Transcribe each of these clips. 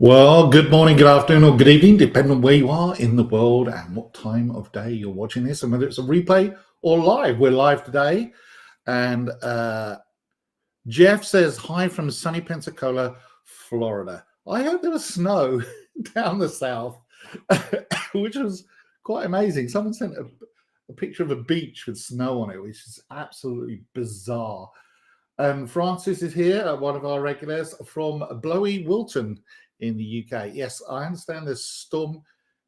Well, good morning, good afternoon, or good evening, depending on where you are in the world and what time of day you're watching this, and whether it's a replay or live. We're live today, and Jeff says hi from sunny Pensacola, Florida. I heard there was snow down the south, which was quite amazing. Someone sent a picture of a beach with snow on it, which is absolutely bizarre. Francis is here, one of our regulars from Blowy Wilton in the UK. Yes, I understand there's Storm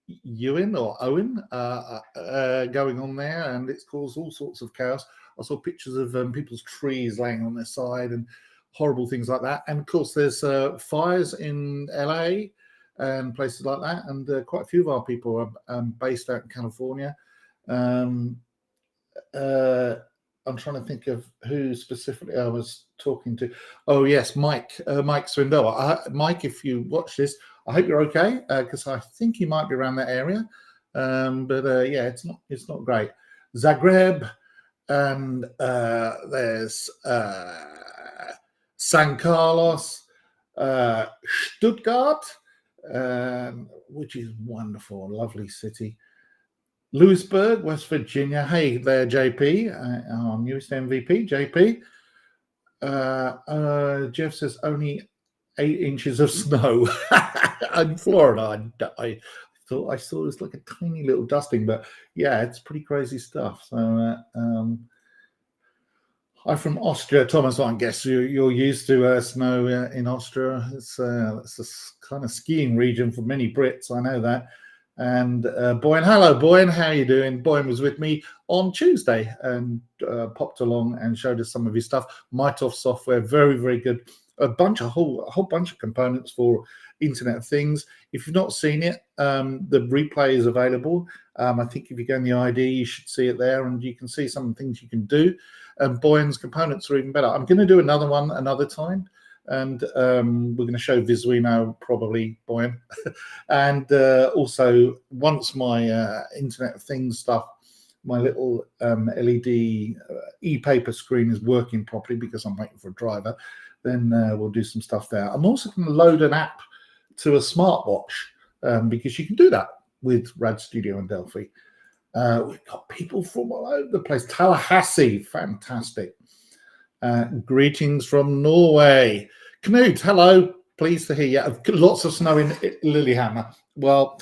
Ewan or Owen going on there, and it's caused all sorts of chaos. I saw pictures of people's trees laying on their side and horrible things like that. And of course, there's fires in LA and places like that. And quite a few of our people are based out in California. I'm trying to think of who specifically I was talking to. Oh, yes, Mike Swindoll. Mike, if you watch this, I hope you're okay, because I think you might be around that area. Yeah, it's not great. Zagreb, and there's San Carlos, Stuttgart, which is wonderful, lovely city. Lewisburg, West Virginia. Hey there, JP, our newest MVP, JP. Jeff says only 8 inches of snow in Florida. I thought I saw it was like a tiny little dusting, but yeah, it's pretty crazy stuff. So I'm from Austria, Thomas. I guess you're used to snow in Austria. It's a kind of skiing region for many Brits. I know that. And Boyan, hello Boyan, how are you doing? Boyan was with me on Tuesday and popped along and showed us some of his stuff. Mitoff software, very, very good. A whole bunch of components for Internet of Things. If you've not seen it, the replay is available. I think if you go in the ID, you should see it there, and you can see some of the things you can do. And Boyan's components are even better. I'm going to do another one another time. And we're going to show Visuino probably, Boyan. And also, once my Internet of Things stuff, my little LED e-paper screen is working properly because I'm waiting for a driver, then we'll do some stuff there. I'm also going to load an app to a smartwatch because you can do that with RAD Studio and Delphi. We've got people from all over the place. Tallahassee, fantastic. Greetings from Norway. Knut, hello. Pleased to hear you. Lots of snow in Lillehammer. Well,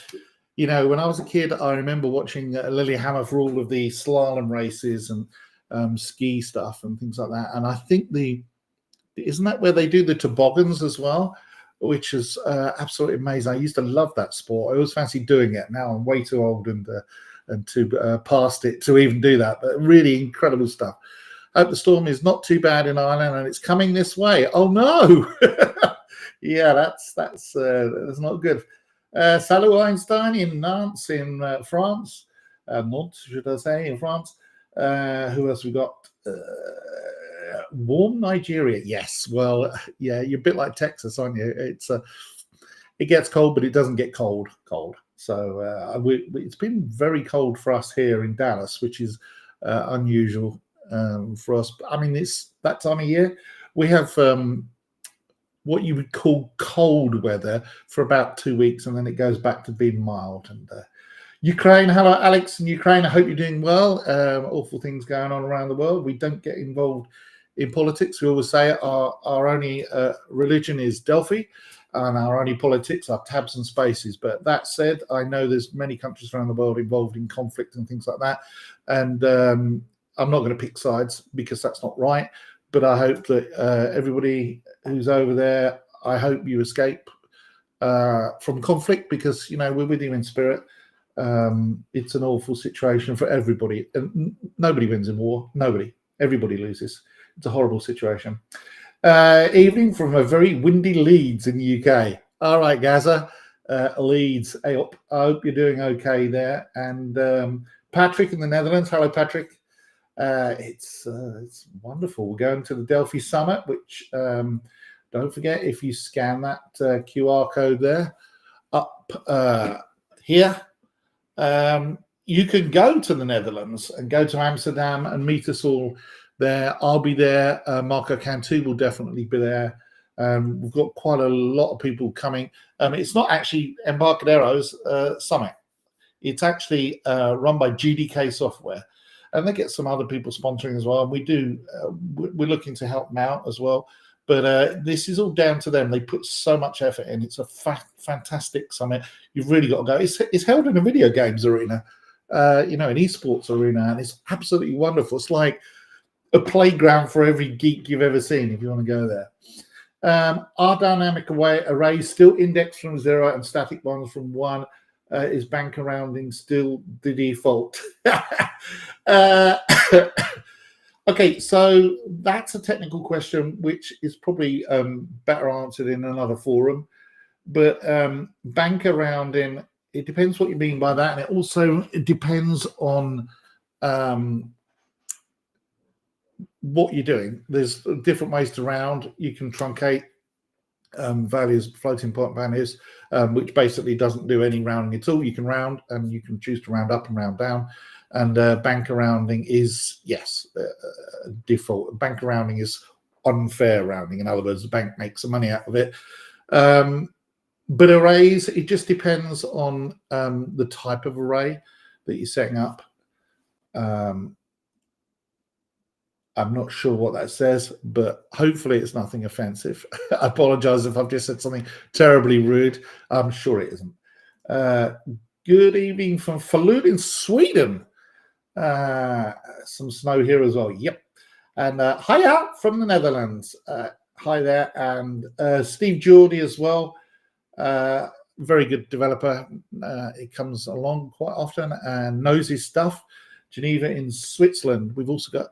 you know, when I was a kid, I remember watching Lillehammer for all of the slalom races and ski stuff and things like that. And I think isn't that where they do the toboggans as well, which is absolutely amazing. I used to love that sport. I always fancied doing it. Now I'm way too old and too past it to even do that. But really incredible stuff. Hope the storm is not too bad in Ireland and it's coming this way. Oh no! Yeah, that's not good. Salut Einstein in Nantes in France. Nantes, should I say, in France. Who else we got? Warm Nigeria. Yes. Well, yeah, you're a bit like Texas, aren't you? It gets cold, but it doesn't get cold. So it's been very cold for us here in Dallas, which is unusual. For us, I mean, it's that time of year. We have what you would call cold weather for about 2 weeks, and then it goes back to being mild. And Ukraine, hello, Alex in Ukraine. I hope you're doing well. Awful things going on around the world. We don't get involved in politics. We always say our only religion is Delphi, and our only politics are tabs and spaces. But that said, I know there's many countries around the world involved in conflict and things like that, and I'm not going to pick sides because that's not right, but I hope that everybody who's over there, I hope you escape from conflict because, you know, we're with you in spirit. It's an awful situation for everybody. And nobody wins in war. Nobody. Everybody loses. It's a horrible situation. Evening from a very windy Leeds in the UK. All right, Gaza. Leeds. I hope you're doing okay there. And Patrick in the Netherlands. Hello, Patrick. It's wonderful. We're going to the Delphi Summit, which don't forget, if you scan that QR code there up here, you can go to the Netherlands and go to Amsterdam and meet us all there. I'll be there. Marco Cantu will definitely be there. We've got quite a lot of people coming. It's not actually Embarcadero's summit. It's actually run by GDK Software, and they get some other people sponsoring as well. And we're looking to help them out as well. But this is all down to them. They put so much effort in. It's a fantastic summit. You've really got to go. It's held in a video games arena, an esports arena, and it's absolutely wonderful. It's like a playground for every geek you've ever seen if you want to go there. Our dynamic array is still indexed from 0 and static ones from 1. Is bank rounding still the default? Okay, so that's a technical question which is probably better answered in another forum. But bank rounding, it depends what you mean by that, and it depends on what you're doing. There's different ways to round. You can truncate values, floating point values, which basically doesn't do any rounding at all. You can round, and you can choose to round up and round down. And banker rounding is, yes, default. Banker rounding is unfair rounding. In other words, the bank makes some money out of it. But arrays, it just depends on the type of array that you're setting up. I'm not sure what that says, but hopefully it's nothing offensive. I apologize if I've just said something terribly rude. I'm sure it isn't. Good evening from Falun in Sweden. Some snow here as well. Yep. And hi out from the Netherlands. Hi there. And Steve Geordie as well. Very good developer. He comes along quite often and knows his stuff. Geneva in Switzerland. We've also got,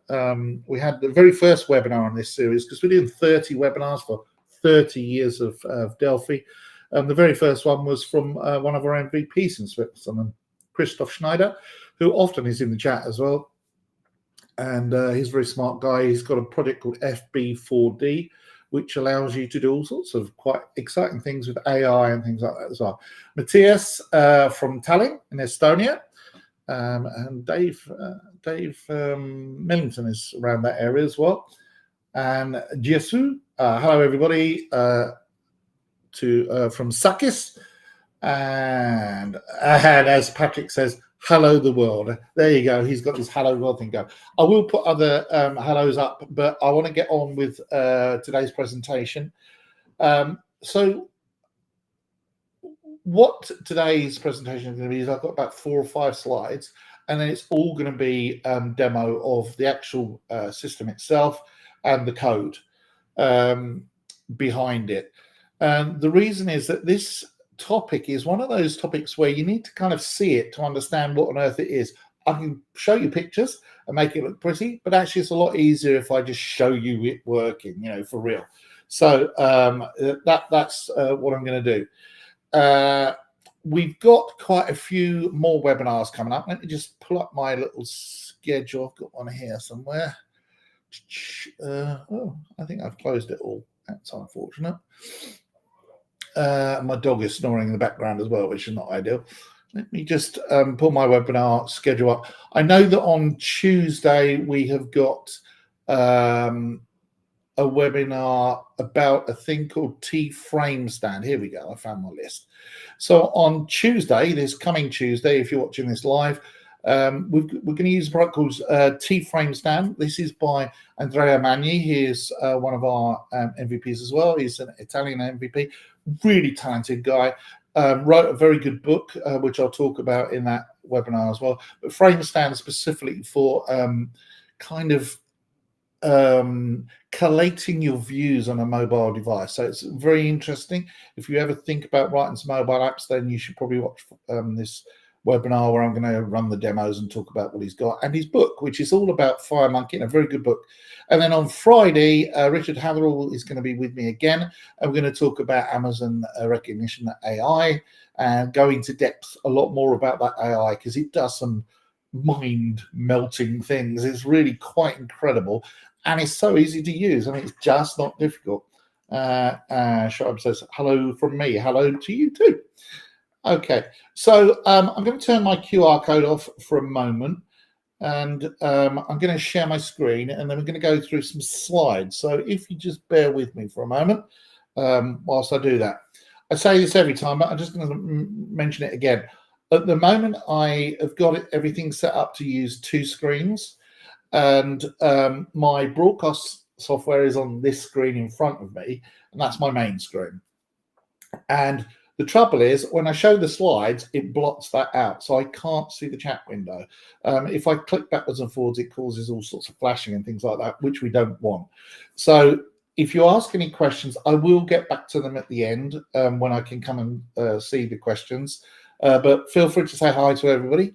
we had the very first webinar on this series because we're doing 30 webinars for 30 years of Delphi. The very first one was from one of our MVPs in Switzerland, Christoph Schneider, who often is in the chat as well. And he's a very smart guy. He's got a project called FB4D, which allows you to do all sorts of quite exciting things with AI and things like that as well. Matthias from Tallinn in Estonia. And Dave Millington is around that area as well. And Jesu, hello everybody, from Sakis. And as Patrick says, hello the world. There you go. He's got this hello world thing going. I will put other hellos up, but I want to get on with today's presentation. So what today's presentation is going to be is I've got about 4 or 5 slides, and then it's all going to be demo of the actual system itself and the code behind it. And the reason is that this topic is one of those topics where you need to kind of see it to understand what on earth it is. I can show you pictures and make it look pretty, but actually it's a lot easier if I just show you it working, for real. So that's what I'm going to do. We've got quite a few more webinars coming up. Let me just pull up my little schedule. I've got one here somewhere. Oh, I think I've closed it all. That's unfortunate. My dog is snoring in the background as well, which is not ideal. Let me just pull my webinar schedule up. I know that on Tuesday we have got a webinar about a thing called T-frame stand. Here we go. I found my list. So on Tuesday, this coming Tuesday, if you're watching this live, we're going to use a product called T-frame stand. This is by Andrea Magni. He is one of our MVPs as well. He's an Italian MVP, really talented guy. Wrote a very good book, which I'll talk about in that webinar as well. But frame stand specifically for kind of collating your views on a mobile device. So it's very interesting. If you ever think about writing some mobile apps, then you should probably watch this webinar where I'm going to run the demos and talk about what he's got and his book, which is all about FireMonkey, a very good book. And then on Friday, Richard Hatherall is going to be with me again, and we're going to talk about Amazon recognition AI and go into depth a lot more about that AI because it does some mind-melting things. It's really quite incredible, and it's so easy to use. I mean, it's just not difficult. Shoaib says, hello from me. Hello to you too. Okay, so I'm going to turn my QR code off for a moment, and I'm going to share my screen, and then we're going to go through some slides. So if you just bear with me for a moment, whilst I do that. I say this every time, but I'm just going to mention it again. At the moment, I have got everything set up to use 2 screens, and my broadcast software is on this screen in front of me, and that's my main screen. And the trouble is, when I show the slides, it blots that out, so I can't see the chat window. If I click backwards and forwards, it causes all sorts of flashing and things like that, which we don't want. So if you ask any questions, I will get back to them at the end when I can come and see the questions. But feel free to say hi to everybody.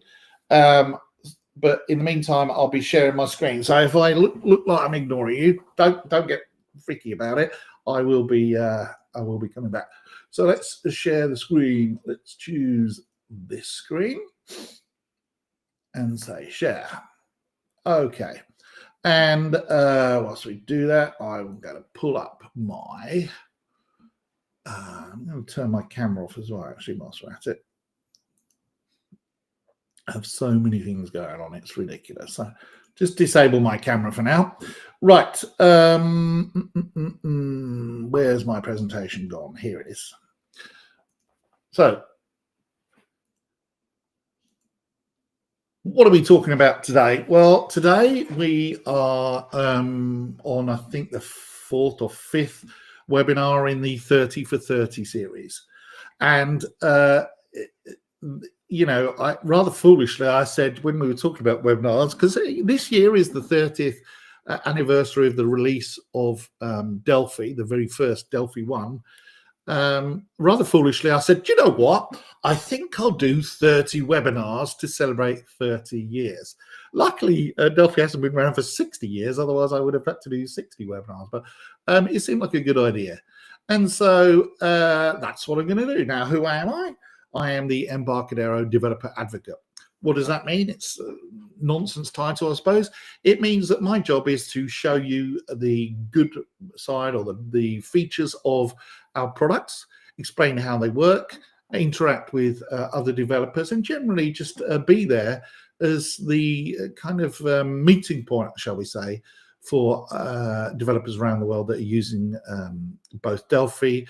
But in the meantime, I'll be sharing my screen. So if I look like I'm ignoring you, don't get freaky about it. I will be coming back. So let's share the screen. Let's choose this screen and say share. Okay. And whilst we do that, I'm going to pull up my. I'm going to turn my camera off as well, actually, whilst we're at it. I have so many things going on, it's ridiculous. So just disable my camera for now. Right. Where's my presentation gone? Here it is. So what are we talking about today? Well, today we are on, I think, the 4th or 5th webinar in the 30 for 30 series. And you know, rather foolishly, I said when we were talking about webinars, because this year is the 30th anniversary of the release of Delphi, the very first Delphi 1. Rather foolishly, I said, do you know what? I think I'll do 30 webinars to celebrate 30 years. Luckily, Delphi hasn't been around for 60 years. Otherwise, I would have had to do 60 webinars. But it seemed like a good idea. And so that's what I'm going to do. Now, who am I? I am the Embarcadero Developer Advocate. What does that mean? It's a nonsense title, I suppose. It means that my job is to show you the good side or the features of our products, explain how they work, interact with other developers, and generally just be there as the kind of meeting point, shall we say, for developers around the world that are using both Delphi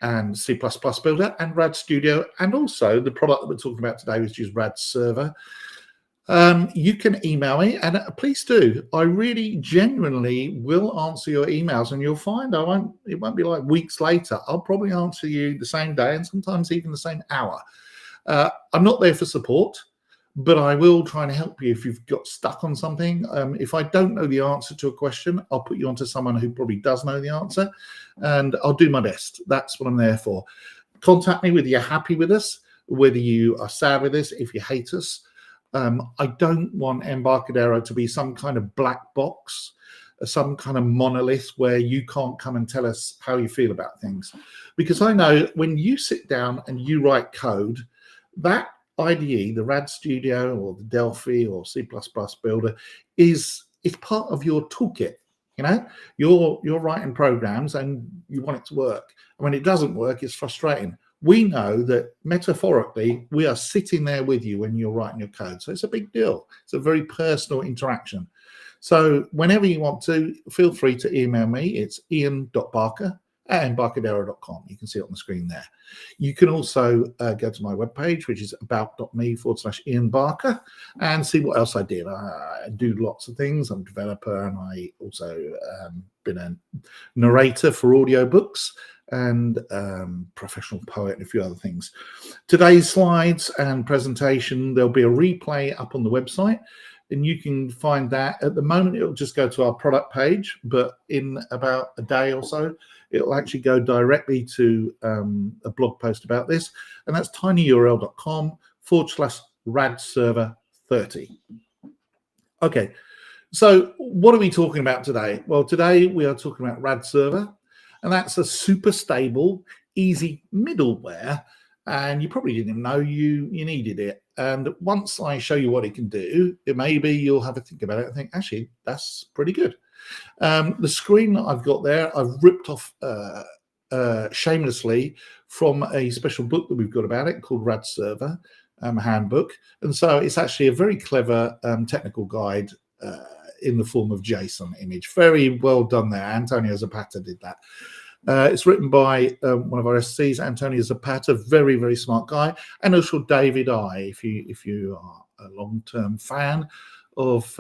and C++ Builder and RAD Studio, and also the product that we're talking about today, which is RAD Server. You can email me, and please do. I really genuinely will answer your emails, and you'll find it won't be like weeks later. I'll probably answer you the same day and sometimes even the same hour. I'm not there for support, but I will try and help you if you've got stuck on something. If I don't know the answer to a question, I'll put you onto someone who probably does know the answer, and I'll do my best. That's what I'm there for. Contact me whether you're happy with us, whether you are sad with us, if you hate us. I don't want Embarcadero to be some kind of black box, some kind of monolith where you can't come and tell us how you feel about things. Because I know when you sit down and you write code, that IDE, the RAD Studio or the Delphi or C++ Builder is part of your toolkit. You know, you're writing programs and you want it to work. And when it doesn't work, it's frustrating. We know that metaphorically, we are sitting there with you when you're writing your code. So it's a big deal. It's a very personal interaction. So whenever you want to, feel free to email me. It's ian.barker@embarcadero.com. You can see it on the screen there. You can also go to my webpage, which is about.me/Ian Barker, and see what else I did. I do lots of things. I'm a developer, and I also been a narrator for audiobooks and professional poet and a few other things. Today's slides and presentation, there'll be a replay up on the website, and you can find that. At the moment, it'll just go to our product page, but in about a day or so, it'll actually go directly to a blog post about this, and that's tinyurl.com/RAD-server30. Okay, so what are we talking about today? Well, today we are talking about RAD Server, and that's a super stable, easy middleware, and you probably didn't even know you needed it. And once I show you what it can do, maybe you'll have a think about it and think, actually, that's pretty good. The screen that I've got there, I've ripped off shamelessly from a special book that we've got about it called RAD Server Handbook. And so it's actually a very clever technical guide in the form of JSON image. Very well done there. Antonio Zapata did that. It's written by one of our SCs, Antonio Zapata, very, very smart guy, and also David I. If you are a long-term fan of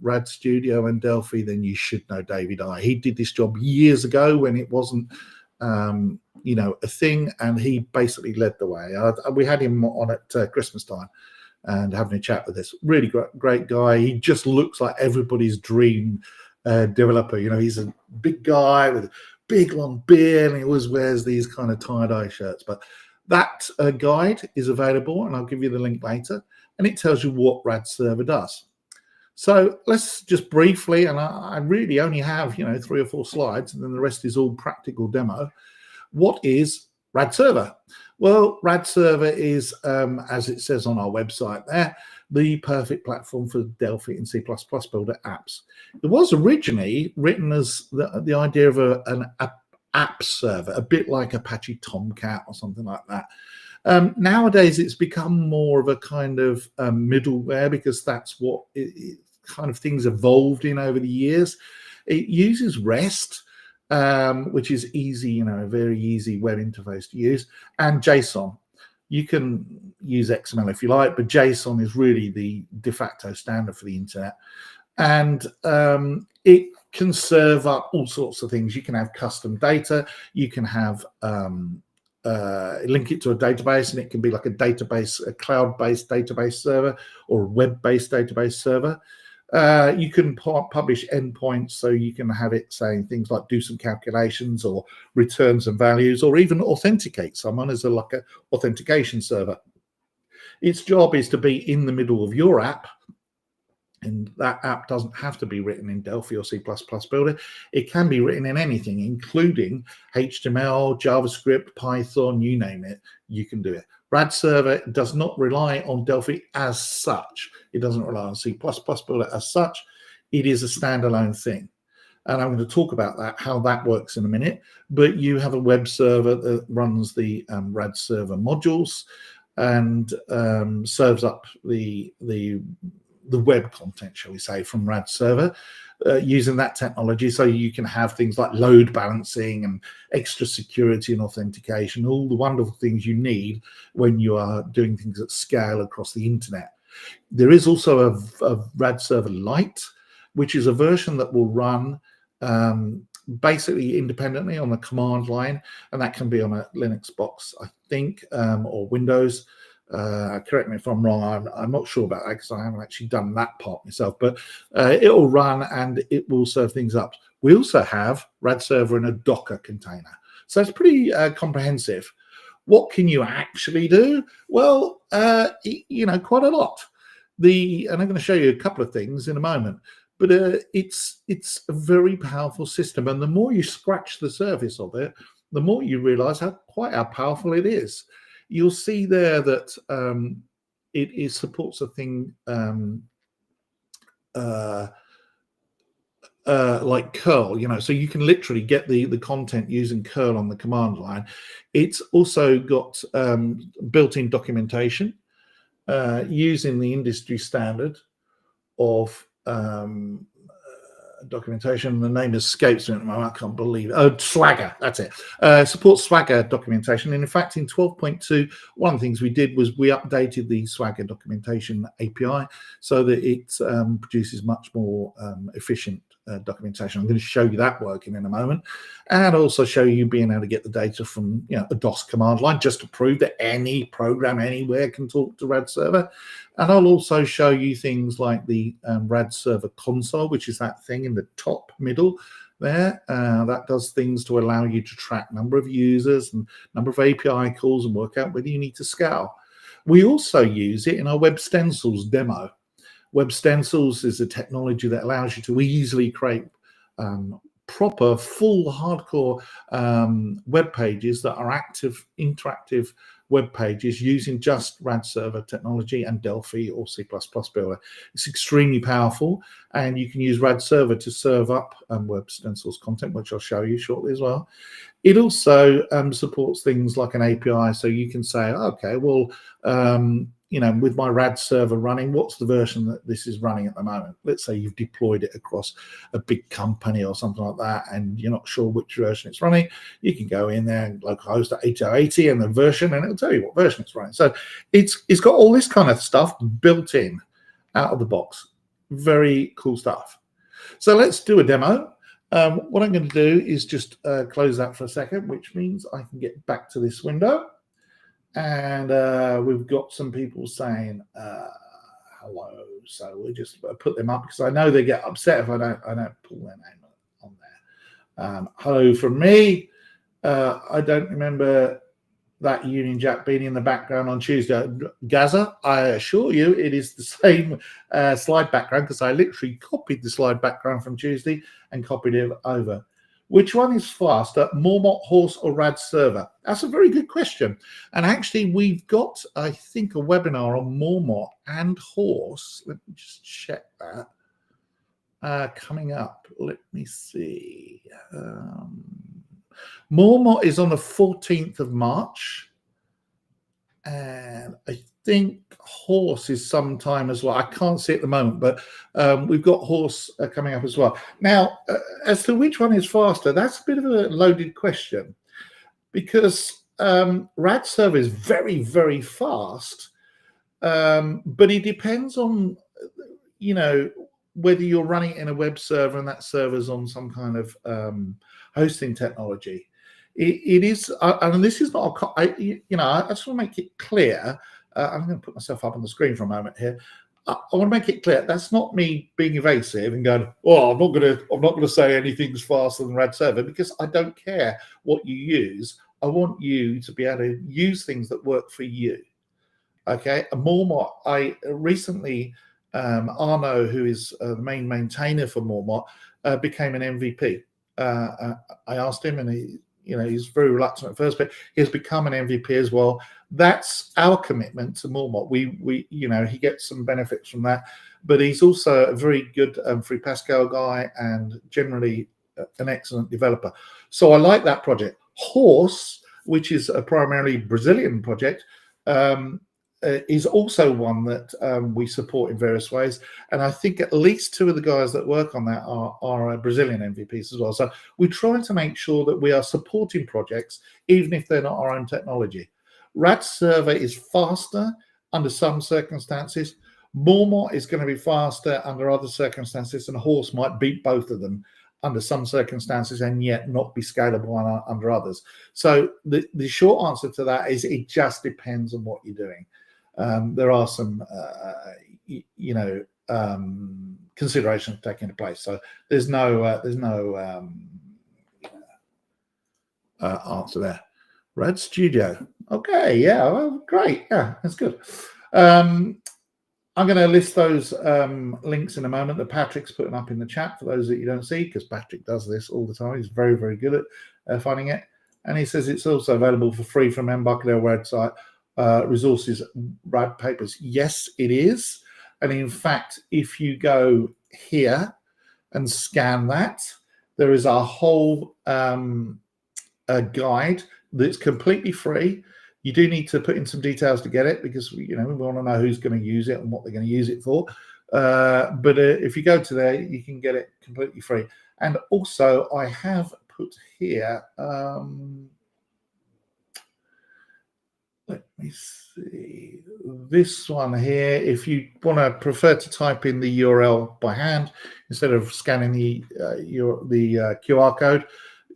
RAD Studio and Delphi, then you should know David I. He did this job years ago when it wasn't a thing, and he basically led the way. We had him on at Christmas time and having a chat with us. Really great guy. He just looks like everybody's dream developer. He's a big guy with a big long beard, and he always wears these kind of tie-dye shirts. But that guide is available, and I'll give you the link later, and it tells you what RAD Server does. So let's just briefly, and I really only have 3 or 4 slides, and then the rest is all practical demo. What is RAD Server? Well, RAD Server is, as it says on our website there, the perfect platform for Delphi and C++ Builder apps. It was originally written as the idea of an app server, a bit like Apache Tomcat or something like that. Nowadays, it's become more of a kind of middleware, because that's what kind of things evolved in over the years. It uses REST, which is easy, a very easy web interface to use, and JSON. You can use XML if you like, but JSON is really the de facto standard for the internet. And it can serve up all sorts of things. You can have custom data. You can have link it to a database, and it can be like a database, a cloud-based database server or a web-based database server. You can publish endpoints, so you can have it saying things like do some calculations or return some values, or even authenticate someone as like a authentication server. Its job is to be in the middle of your app, and that app doesn't have to be written in Delphi or C++ Builder. It can be written in anything, including HTML, JavaScript, Python, you name it, you can do it. RAD Server does not rely on Delphi as such. It doesn't rely on C++ Builder as such. It is a standalone thing. And I'm going to talk about that, how that works in a minute. But you have a web server that runs the RAD Server modules and serves up the web content, shall we say, from RAD Server using that technology. So you can have things like load balancing and extra security and authentication, all the wonderful things you need when you are doing things at scale across the internet. There is also a RAD Server Lite, which is a version that will run basically independently on the command line, and that can be on a Linux box, I think, or Windows. Correct me if I'm wrong. I'm not sure about that, because I haven't actually done that part myself, but it will run and it will serve things up. We also have RAD Server in a Docker container, so it's pretty comprehensive. What can you actually do? Well, quite a lot. And I'm going to show you a couple of things in a moment, but it's a very powerful system, and the more you scratch the surface of it, the more you realize how powerful it is. You'll see there that it supports a thing like curl, so you can literally get the content using curl on the command line. It's also got built-in documentation using the industry standard of documentation. The name escapes me at the moment. I can't believe it. Oh, Swagger, that's it. Supports Swagger documentation. And in fact, in 12.2, one of the things we did was we updated the Swagger documentation API so that it produces much more efficient documentation. I'm going to show you that working in a moment, and also show you being able to get the data from a DOS command line, just to prove that any program anywhere can talk to RAD Server. And I'll also show you things like the RAD Server console, which is that thing in the top middle there. That does things to allow you to track number of users and number of API calls and work out whether you need to scale. We also use it in our Web Stencils demo. Web Stencils is a technology that allows you to easily create proper, full, hardcore web pages that are active, interactive web pages using just RAD Server technology and Delphi or C++ Builder. It's extremely powerful, and you can use RAD Server to serve up Web Stencils content, which I'll show you shortly as well. It also supports things like an API, so you can say, okay, well, with my RAD server running, what's the version that this is running at the moment? Let's say you've deployed it across a big company or something like that, and you're not sure which version it's running. You can go in there and localhost at 8080 and the version, and it'll tell you what version it's running. So it's got all this kind of stuff built in out of the box. Very cool stuff. So let's do a demo. What I'm going to do is just close that for a second, which means I can get back to this window. And we've got some people saying hello, so we'll just put them up because I know they get upset if I don't pull their name on there. Hello from me. I don't remember that Union Jack being in the background on Tuesday. Gaza, I assure you it is the same slide background because I literally copied the slide background from Tuesday and copied it over. Which one is faster, Mormont, Horse, or RAD Server? That's a very good question. And actually, we've got, I think, a webinar on Mormont and Horse. Let me just check that. Coming up, let me see. Mormont is on the 14th of March. And I think Horse is sometime as well. I can't see at the moment, but we've got Horse coming up as well. Now, as to which one is faster, that's a bit of a loaded question because RAD Server is very, very fast, but it depends on, whether you're running it in a web server and that server's on some kind of hosting technology. It is, and this is not, I just want to make it clear. I'm going to put myself up on the screen for a moment here. I want to make it clear that's not me being evasive and going, "Oh, I'm not going to say anything's faster than RAD Server," because I don't care what you use. I want you to be able to use things that work for you. Okay, and Mormont. I recently, Arno, who is the main maintainer for Mormont, became an MVP. I asked him, and he's very reluctant at first, but he has become an MVP as well. That's our commitment to Mormont. We he gets some benefits from that, but he's also a very good Free Pascal guy and generally an excellent developer. So I like that project. Horse, which is a primarily Brazilian project, is also one that we support in various ways. And I think at least two of the guys that work on that are Brazilian MVPs as well. So we try to make sure that we are supporting projects, even if they're not our own technology. RAD Server is faster under some circumstances. Mormont is going to be faster under other circumstances, and Horse might beat both of them under some circumstances and yet not be scalable under others. So the short answer to that is it just depends on what you're doing. There are some, considerations taken into place. So there's no answer there. RAD Studio. Okay, yeah, well, great. Yeah, that's good. I'm going to list those links in a moment that Patrick's putting up in the chat for those that you don't see, because Patrick does this all the time. He's very, very good at finding it. And he says it's also available for free from Embarcadero website. Resources, RAD papers. Yes, it is. And in fact, if you go here and scan that, there is a whole guide that's completely free. You do need to put in some details to get it because we want to know who's going to use it and what they're going to use it for. But if you go to there, you can get it completely free. And also, I have put here. Let me see this one here. If you want to prefer to type in the URL by hand instead of scanning the QR code,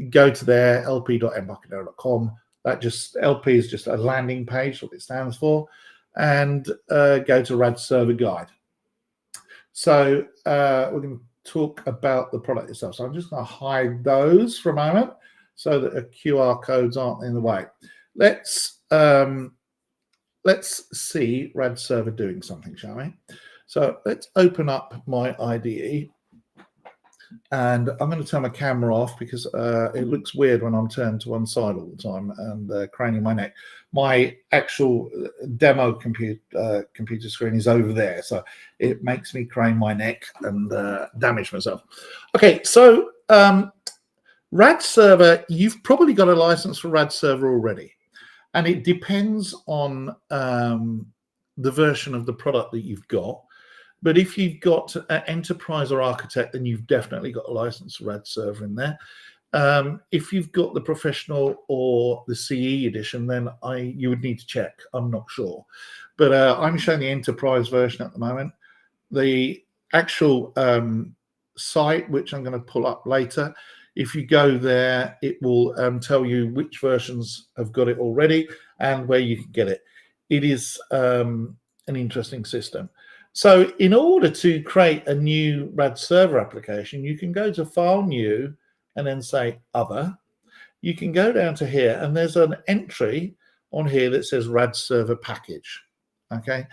go to there, lp.embarcadero.com. That just LP is just a landing page, what it stands for, and go to RAD Server Guide. So we're going to talk about the product itself. So I'm just going to hide those for a moment so that the QR codes aren't in the way. Let's see RAD Server doing something, shall we? So let's open up my IDE. And I'm going to turn my camera off because it looks weird when I'm turned to one side all the time and craning my neck. My actual demo computer screen is over there, so it makes me crane my neck and damage myself. Okay, so RAD Server, you've probably got a license for RAD Server already. And it depends on the version of the product that you've got. But if you've got an enterprise or architect, then you've definitely got a license for RAD Server in there. If you've got the professional or the CE edition, then you would need to check. I'm not sure. But I'm showing the enterprise version at the moment. The actual site, which I'm going to pull up later, if you go there, it will tell you which versions have got it already and where you can get it. It is an interesting system. So in order to create a new RAD Server application, you can go to File, New, and then say Other. You can go down to here, and there's an entry on here that says RAD Server Package. Okay,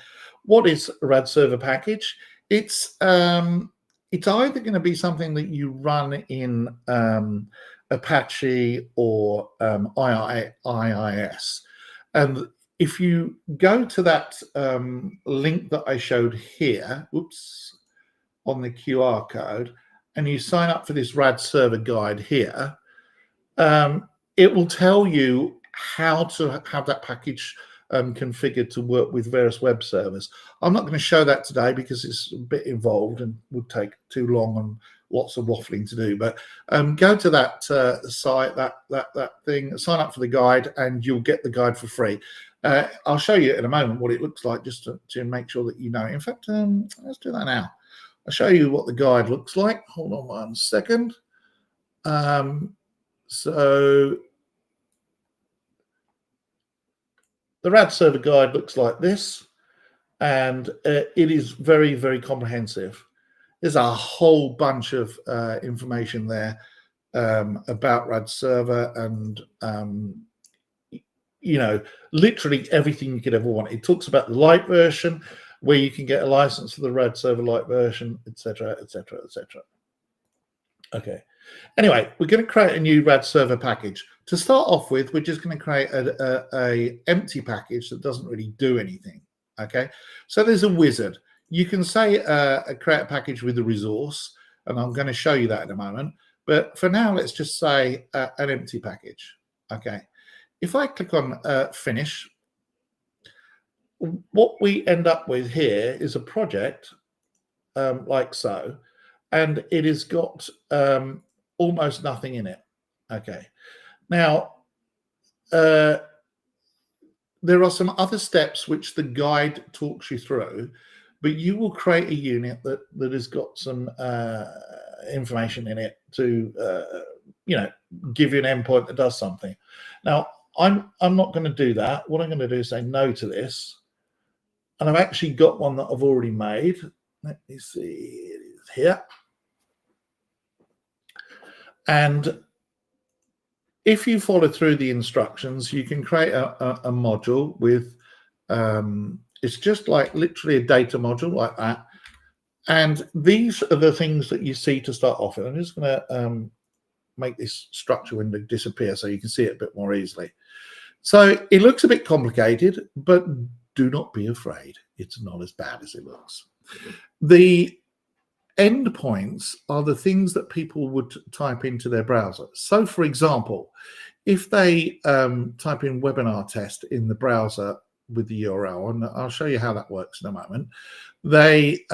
what is a RAD Server Package? It's either going to be something that you run in Apache or IIS, and if you go to that link that I showed here, on the QR code, and you sign up for this RAD Server guide here, it will tell you how to have that package configured to work with various web servers. I'm not going to show that today because it's a bit involved and would take too long and lots of waffling to do. But go to that site, that thing, sign up for the guide, and you'll get the guide for free. I'll show you in a moment what it looks like, just to make sure that you know. In fact, let's do that now. I'll show you what the guide looks like. Hold on 1 second. So the RAD Server guide looks like this, and it is very, very comprehensive. There's a whole bunch of information there about RAD Server and literally everything you could ever want. It talks about the light version, where you can get a license for the RAD Server Lite version, etc., etc., etc. Okay. Anyway, we're going to create a new RAD Server package. To start off with, we're just going to create a empty package that doesn't really do anything. Okay. So there's a wizard. You can say create a package with a resource, and I'm going to show you that in a moment. But for now, let's just say an empty package. Okay. If I click on Finish, what we end up with here is a project like so, and it has got almost nothing in it. Okay. Now, there are some other steps which the guide talks you through, but you will create a unit that has got some information in it to, give you an endpoint that does something. Now, I'm not going to do that. What I'm going to do is say no to this. And I've actually got one that I've already made. Let me see, it is here. And if you follow through the instructions, you can create a module with, it's just like literally a data module like that. And these are the things that you see to start off with. I'm just going to make this structure window disappear so you can see it a bit more easily. So it looks a bit complicated, but do not be afraid. It's not as bad as it looks. The endpoints are the things that people would type into their browser. So, for example, if they type in webinar test in the browser with the URL, and I'll show you how that works in a moment, they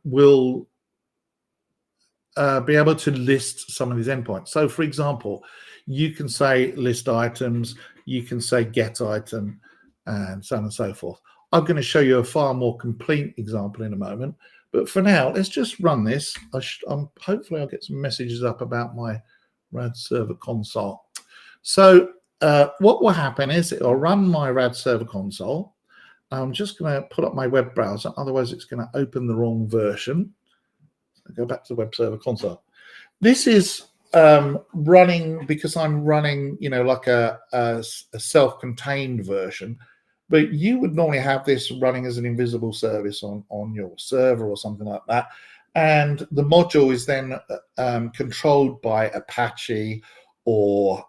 will be able to list some of these endpoints. So, for example, you can say list items, you can say get item, and so on and so forth. I'm going to show you a far more complete example in a moment, but for now, let's just run this. Hopefully I'll get some messages up about my RAD Server console. So what will happen is it'll run my RAD Server console. I'm just going to put up my web browser, otherwise it's going to open the wrong version. So go back to the web server console. This is running because I'm running, like a self-contained version, but you would normally have this running as an invisible service on your server or something like that. And the module is then controlled by Apache or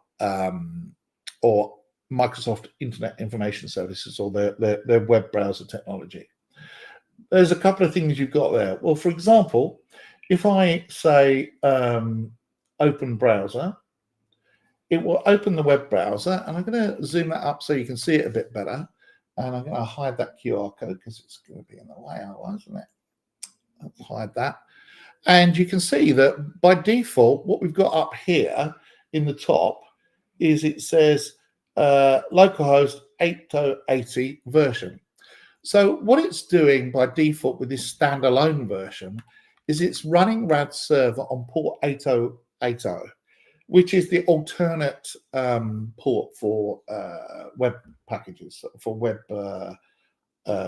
Microsoft Internet Information Services or their web browser technology. There's a couple of things you've got there. Well, for example, if I say open browser, it will open the web browser, and I'm going to zoom that up so you can see it a bit better. And I'm going to hide that QR code because it's going to be in the way otherwise, isn't it? Let's hide that. And you can see that by default, what we've got up here in the top is it says localhost 8080 version. So what it's doing by default with this standalone version is it's running RAD server on port 8080, which is the alternate port for web packages, for web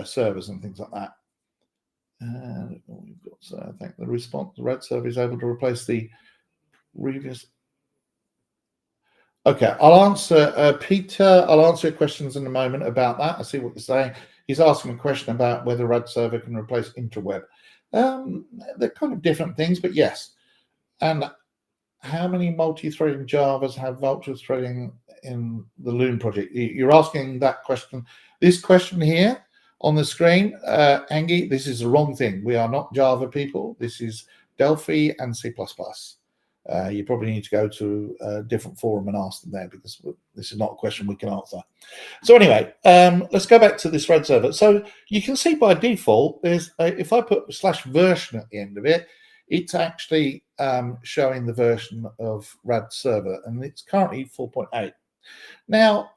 servers and things like that. And we've got, so I think the response, the RAD server is able to replace the previous. Okay, I'll answer Peter. I'll answer your questions in a moment about that. I see what you're saying. He's asking a question about whether RAD server can replace interweb. They're kind of different things, but yes. And how many multi-threading Javas have multi-threading in the Loon project? You're asking that question. This question here on the screen, Angie, this is the wrong thing. We are not Java people. This is Delphi and C++. You probably need to go to a different forum and ask them there, because this is not a question we can answer. So anyway, let's go back to this RAD server. So you can see by default, there's if I put /version at the end of it, it's actually showing the version of RAD server, and it's currently 4.8. Now,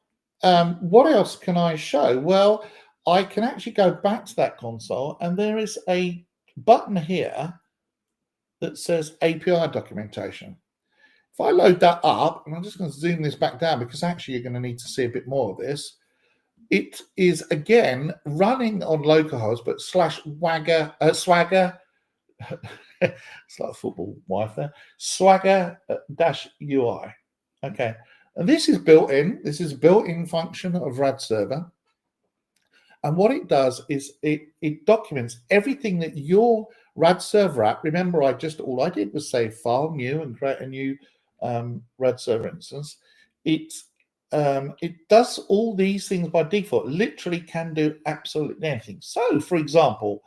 what else can I show? Well, I can actually go back to that console, and there is a button here that says API documentation. If I load that up, and I'm just going to zoom this back down because actually you're going to need to see a bit more of this. It is again running on localhost, but /swagger, it's like a football wife there, swagger-UI. Okay, and this is built in. This is a built-in function of RAD server. And what it does is it documents everything that your RAD server app. Remember, all I did was say file new and create a new RAD server instance. It does all these things by default. Literally can do absolutely anything. So, for example,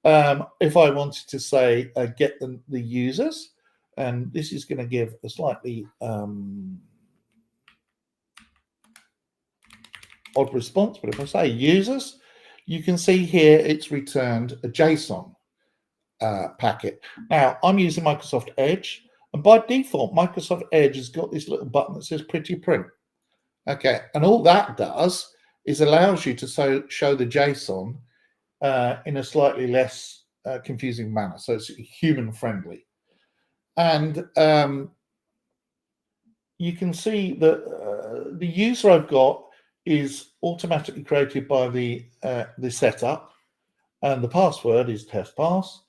if I wanted to say get the users, and this is going to give a slightly odd response, but if I say users, you can see here it's returned a JSON packet. Now I'm using Microsoft Edge, and by default Microsoft Edge has got this little button that says pretty print. Okay, and all that does is allows you to show the JSON in a slightly less confusing manner, so it's human friendly. And you can see that the user I've got is automatically created by the setup, and the password is test pass,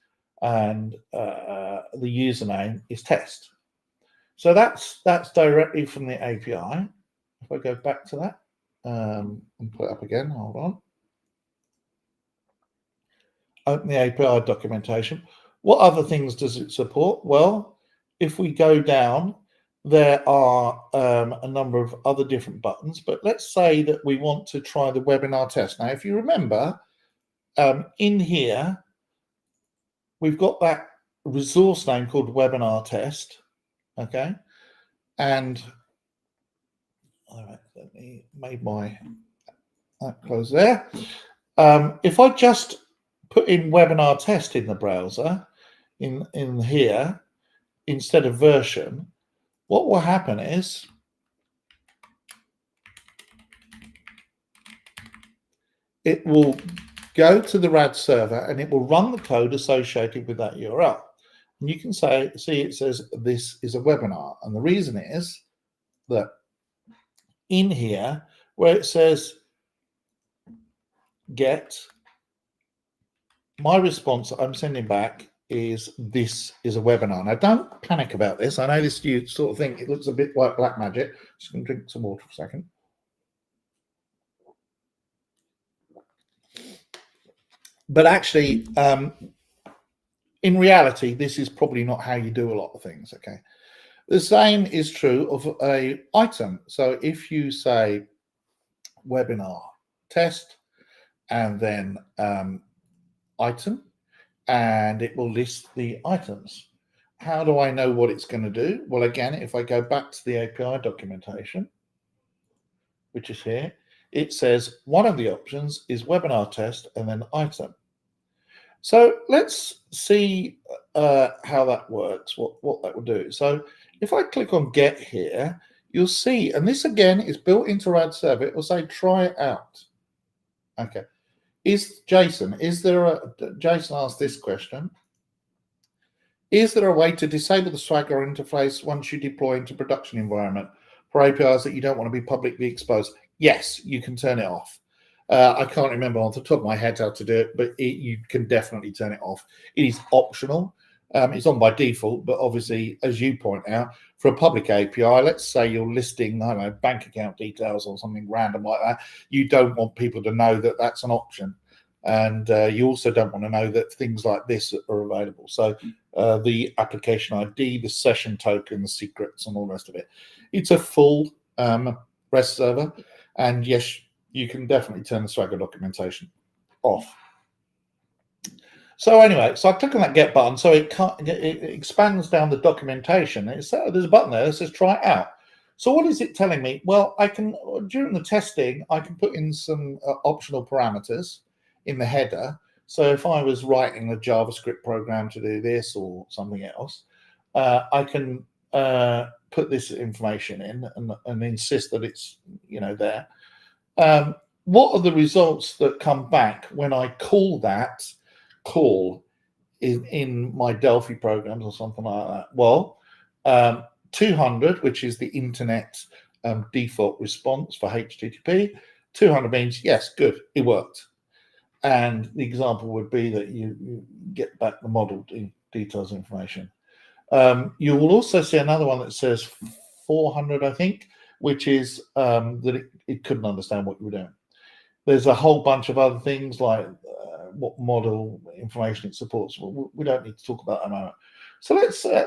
and the username is test. So that's directly from the API. If I go back to that and put it up again, hold on. Open the API documentation. What other things does it support? Well, if we go down, there are a number of other different buttons, but let's say that we want to try the webinar test. Now, if you remember, in here, we've got that resource name called webinar test, okay? And I accidentally made that close there. If I just put in webinar test in the browser, in here, instead of version, what will happen is it will go to the RAD server and it will run the code associated with that URL. And you can see it says this is a webinar. And the reason is that in here, where it says get, my response I'm sending back is this is a webinar. Now, don't panic about this. I know this, you sort of think it looks a bit like black magic. Just going to drink some water for a second. But actually, in reality, this is probably not how you do a lot of things, okay? The same is true of an item. So if you say webinar test and then item, and it will list the items. How do I know what it's going to do? Well, again, if I go back to the API documentation, which is here, it says one of the options is webinar test and then item. So let's see how that works, what that will do. So if I click on get here, you'll see, and this again is built into RAD Server, it will say try it out. Okay. Jason asked this question. Is there a way to disable the Swagger interface once you deploy into production environment for APIs that you don't want to be publicly exposed? Yes, you can turn it off. I can't remember off the top of my head how to do it, but you can definitely turn it off. It is optional. It's on by default, but obviously, as you point out, for a public API, let's say you're listing, I don't know, bank account details or something random like that, you don't want people to know that that's an option. And you also don't want to know that things like this are available. So the application ID, the session token, the secrets, and all the rest of it. It's a full REST server. And yes, you can definitely turn the Swagger documentation off. So anyway, so I click on that get button. So it expands down the documentation. There's a button there that says try it out. So what is it telling me? Well, I can, during the testing, I can put in some optional parameters in the header. So if I was writing a JavaScript program to do this or something else, I can put this information in and insist that it's, there. What are the results that come back when I call that call in my Delphi programs or something like that? Well, 200, which is the internet default response for HTTP, 200 means, yes, good, it worked. And the example would be that you get back the model details information. You will also see another one that says 400, I think, which is that it couldn't understand what you were doing. There's a whole bunch of other things like what model information it supports. We don't need to talk about that at the moment. So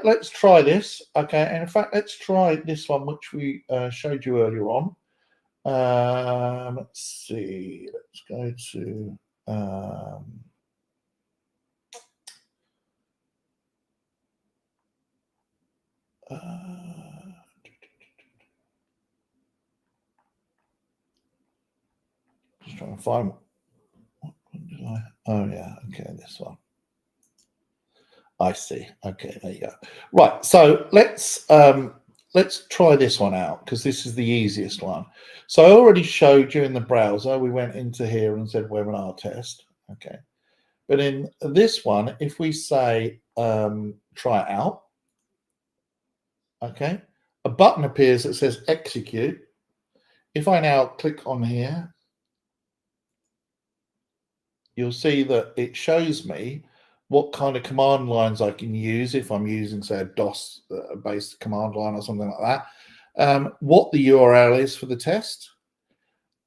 let's try this. Okay, and in fact, let's try this one, which we showed you earlier on. Let's see. Let's go to just trying to find oh yeah, okay, this one. I see. Okay, there you go. Right, so let's try this one out because this is the easiest one. So I already showed you in the browser, we went into here and said webinar test. Okay. But in this one, if we say try it out, okay, a button appears that says execute. If I now click on here, you'll see that it shows me what kind of command lines I can use if I'm using, say, a DOS-based command line or something like that, what the URL is for the test,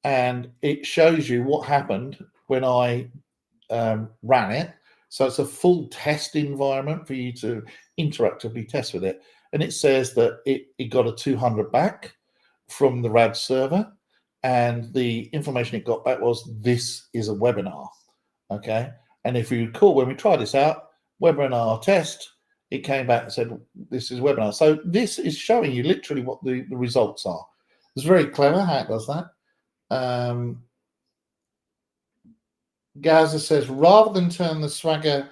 and it shows you what happened when I ran it. So it's a full test environment for you to interactively test with it. And it says that it got a 200 back from the RAD server, and the information it got back was this is a webinar. Okay. And if you recall, when we tried this out, webinar test, it came back and said, this is webinar. So this is showing you literally what the results are. It's very clever how it does that. Gaza says, rather than turn the Swagger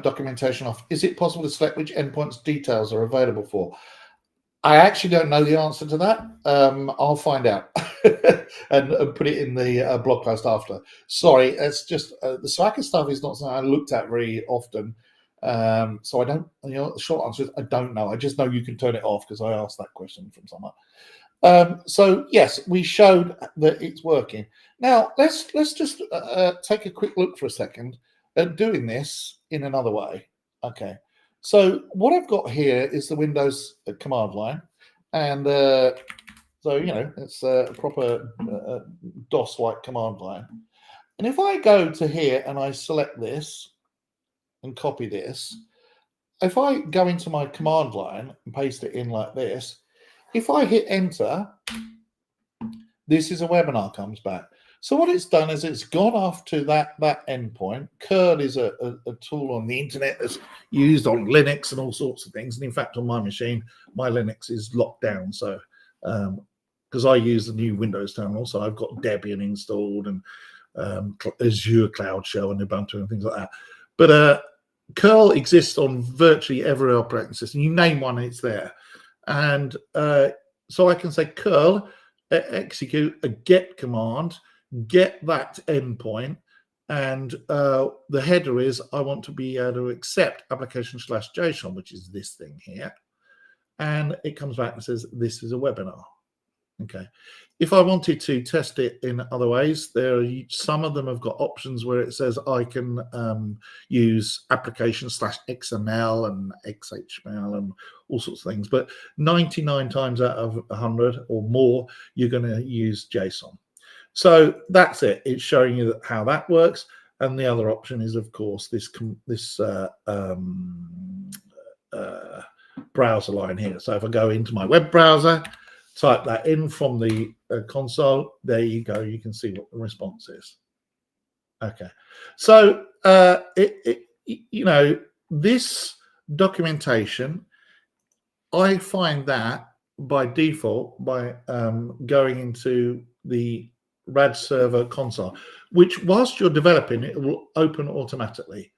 documentation off, is it possible to select which endpoints details are available for? I actually don't know the answer to that. I'll find out and put it in the blog post after. Sorry, it's just the Swagger stuff is not something I looked at very often. So I don't, the short answer is I don't know. I just know you can turn it off because I asked that question from someone. So yes, we showed that it's working. Now let's just take a quick look for a second at doing this in another way. Okay. So what I've got here is the Windows command line, and so it's a proper DOS-like command line. And if I go to here and I select this and copy this, if I go into my command line and paste it in like this, if I hit enter, this is a webinar comes back. So what it's done is it's gone off to that endpoint. Curl is a tool on the internet that's used on Linux and all sorts of things. And in fact, on my machine, my Linux is locked down. So because because I use the new Windows terminal, so I've got Debian installed and Azure Cloud Shell and Ubuntu and things like that. But curl exists on virtually every operating system. You name one, it's there. And so I can say curl, execute a get command, get that endpoint, and the header is I want to be able to accept application/JSON, which is this thing here. And it comes back and says, this is a webinar. Okay. If I wanted to test it in other ways, some of them have got options where it says I can use application/XML and XHTML and all sorts of things. But 99 times out of 100 or more, you're going to use JSON. So that's it. It's showing you how that works. And the other option is, of course, this browser line here. So if I go into my web browser, type that in from the console, there you go. You can see what the response is. Okay. So, you know, this documentation, I find that by default, by going into the RAD Server console, which whilst you're developing, it will open automatically.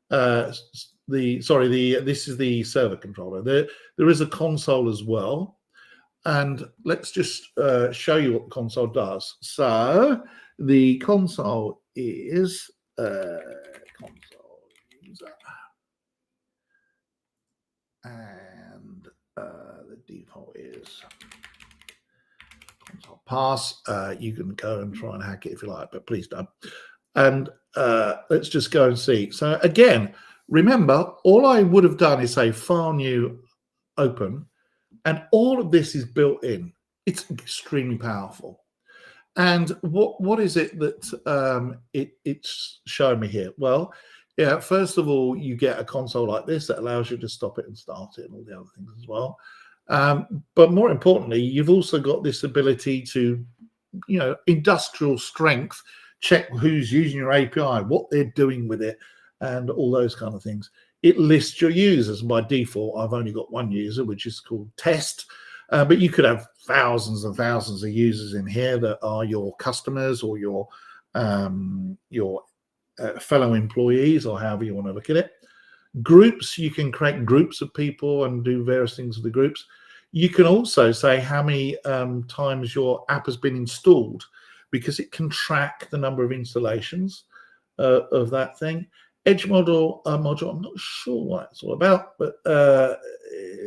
This is the server controller. There is a console as well, and let's just show you what the console does. So the console is console user, and the default is console pass. You can go and try and hack it if you like, but please don't. And let's just go and see. So again, remember, all I would have done is say file new, open, and all of this is built in. It's extremely powerful. And what is it that it's showing me here? Well, yeah, first of all, you get a console like this that allows you to stop it and start it and all the other things as well. But more importantly, you've also got this ability to, you know, industrial strength, check who's using your API, what they're doing with it, and all those kind of things. It lists your users. By default, I've only got one user, which is called test. But you could have thousands and thousands of users in here that are your customers or your fellow employees, or however you want to look at it. Groups, you can create groups of people and do various things with the groups. You can also say how many times your app has been installed, because it can track the number of installations of that thing. Edge module, I'm not sure what it's all about, but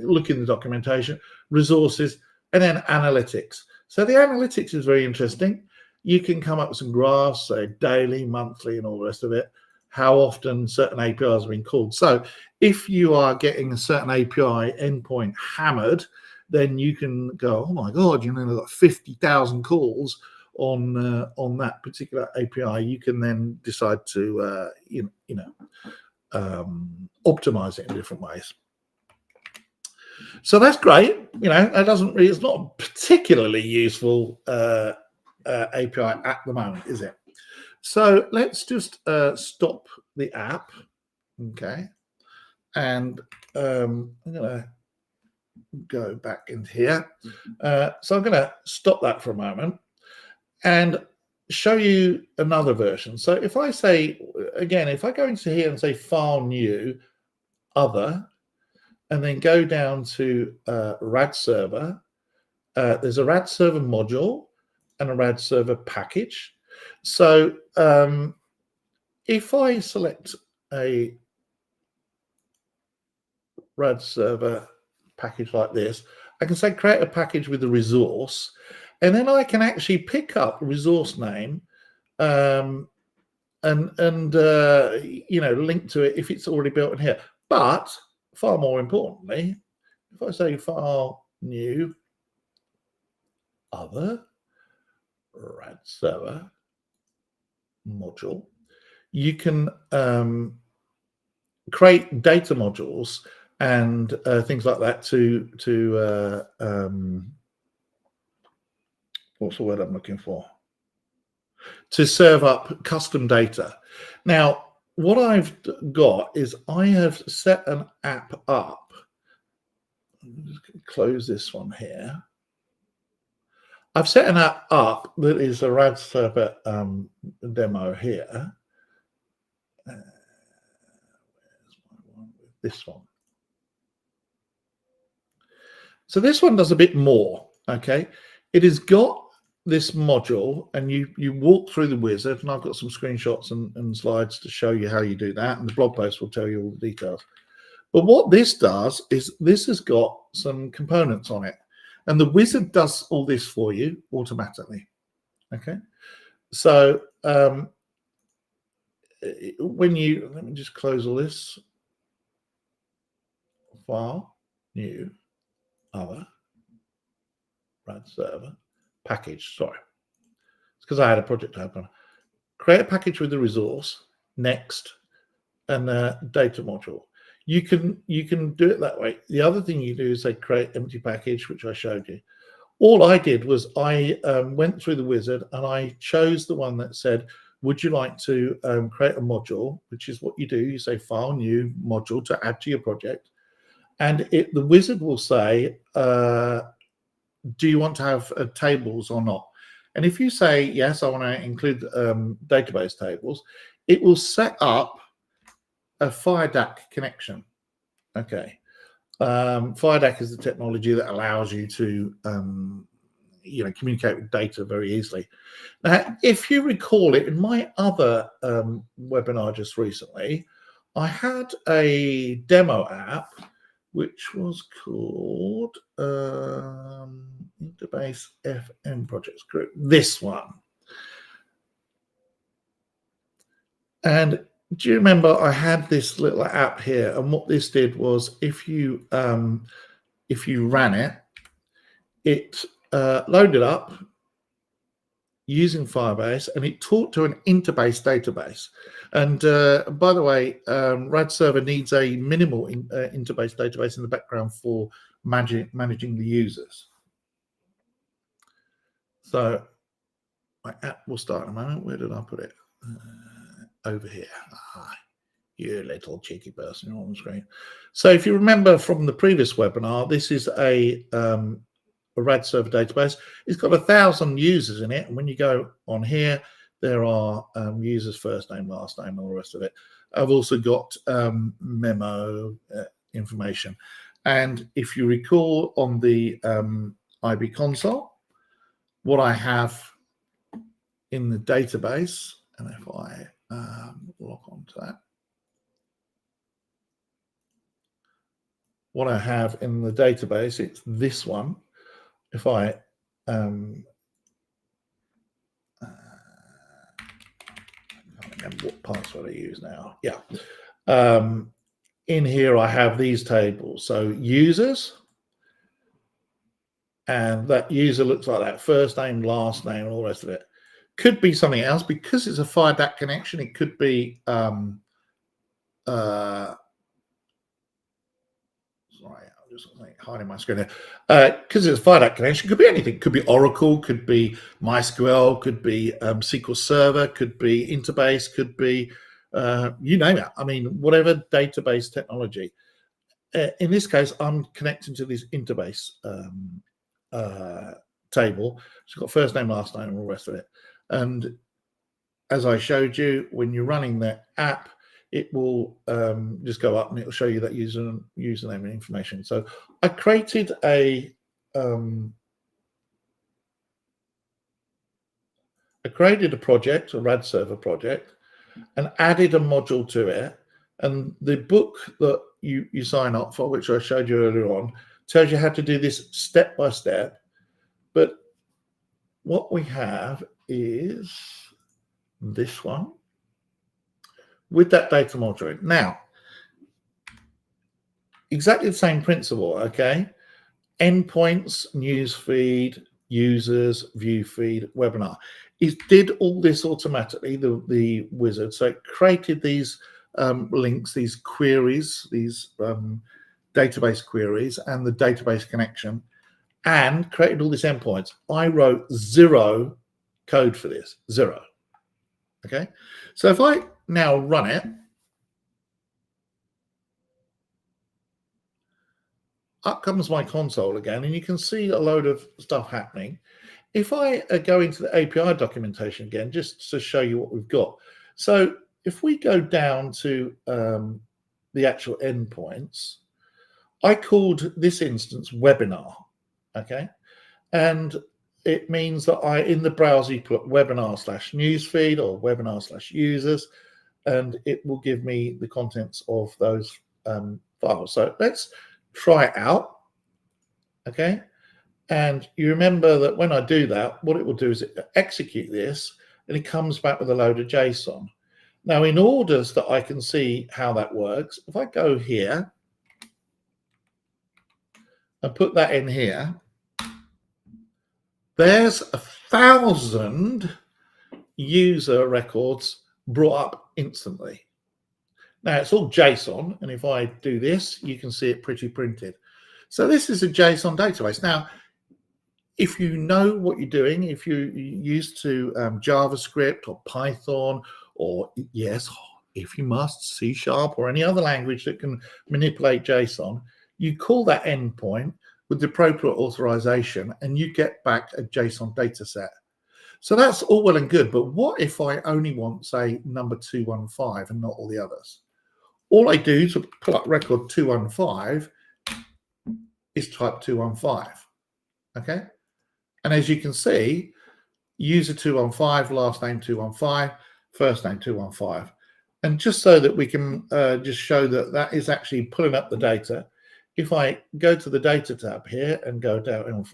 look in the documentation, resources, and then analytics. So the analytics is very interesting. You can come up with some graphs, say daily, monthly, and all the rest of it, how often certain APIs are being called. So if you are getting a certain API endpoint hammered, then you can go, oh my God, you know, I've got 50,000 calls on that particular API. You can then decide to optimize it in different ways. So that's great. You know, it's not a particularly useful API at the moment, is it? So let's just stop the app, okay? And I'm gonna go back into here. So I'm gonna stop that for a moment and show you another version. So if I say, again, if I go into here and say file new, other, and then go down to RAD server, there's a RAD server module and a RAD server package. So if I select a RAD server package like this, I can say create a package with the resource, and then I can actually pick up resource name and you know, link to it if it's already built in here. But far more importantly, if I say file new, other, RAD server module, you can create data modules and things like that to what's the word I'm looking for? To serve up custom data. Now, what I've got is I have set an app up. Just close this one here. I've set an app up that is a RAD Server demo here. Where's my one? This one. So this one does a bit more. Okay, it has got this module, and you walk through the wizard, and I've got some screenshots and slides to show you how you do that, and the blog post will tell you all the details. But what this does is this has got some components on it, and the wizard does all this for you automatically. Okay, so when you, let me just close all this, file, new, other, RAD server, package, sorry. It's because I had a project open. Create a package with the resource, next, and data module. You can do it that way. The other thing you do is say create empty package, which I showed you. All I did was I went through the wizard and I chose the one that said, would you like to create a module, which is what you do. You say file, new, module to add to your project. And the wizard will say, do you want to have tables or not? And if you say, yes, I want to include database tables, it will set up a FireDAC connection. Okay. FireDAC is the technology that allows you to communicate with data very easily. Now, if you recall it, in my other webinar just recently, I had a demo app which was called Interbase FM Projects Group, this one. And do you remember I had this little app here, and what this did was if you ran it, it loaded up using Firebase, and it talked to an Interbase database. And by the way, RAD Server needs a minimal Interbase database in the background for managing the users. So my app will start in a moment. Where did I put it? Over here. You little cheeky person, you're on the screen. So if you remember from the previous webinar, this is a RAD Server database. It's got 1,000 users in it, and when you go on here, there are users' first name, last name, and all the rest of it. I've also got memo information, and if you recall on the IB console, what I have in the database, and if I log on to that, what I have in the database, it's this one. If I can't remember what password I use now. Yeah. In here, I have these tables. So users, and that user looks like that, first name, last name, and all the rest of it. Could be something else because it's a FireDAC connection. It could be sorry, I'm just hiding my screen here. Because it's a FireDAC connection, could be anything. Could be Oracle, could be MySQL, could be SQL Server, could be Interbase, could be you name it. I mean, whatever database technology. In this case, I'm connecting to this Interbase table. It's got first name, last name, and all the rest of it. And as I showed you, when you're running the app, it will just go up and it will show you that username and information. So I created a project, a RAD Server project, and added a module to it. And the book that you sign up for, which I showed you earlier on, tells you how to do this step by step. But what we have is this one with that data module. Now, exactly the same principle, okay? Endpoints, newsfeed, users, view feed, webinar. It did all this automatically, the wizard. So it created these links, these queries, these database queries, and the database connection, and created all these endpoints. I wrote zero code for this, zero. Okay, so if I now run it, up comes my console again, and you can see a load of stuff happening. If I go into the API documentation again, just to show you what we've got. So if we go down to the actual endpoints, I called this instance webinar, okay? And it means that in the browser, you put webinar/newsfeed or webinar/users, and it will give me the contents of those files. So let's try it out, okay? And you remember that when I do that, what it will do is it execute this, and it comes back with a load of JSON. Now, in order that I can see how that works, if I go here and put that in here, there's 1,000 user records brought up instantly. Now, it's all JSON, and if I do this, you can see it pretty printed. So this is a JSON database. Now, if you know what you're doing, if you're used to JavaScript or Python, or yes, if you must, C# or any other language that can manipulate JSON, you call that endpoint with the appropriate authorization, and you get back a JSON data set. So that's all well and good, but what if I only want, say, number 215 and not all the others? All I do to pull up record 215 is type 215, okay? And as you can see, user 215, last name 215, first name 215. And just so that we can just show that that is actually pulling up the data, if I go to the data tab here and go down,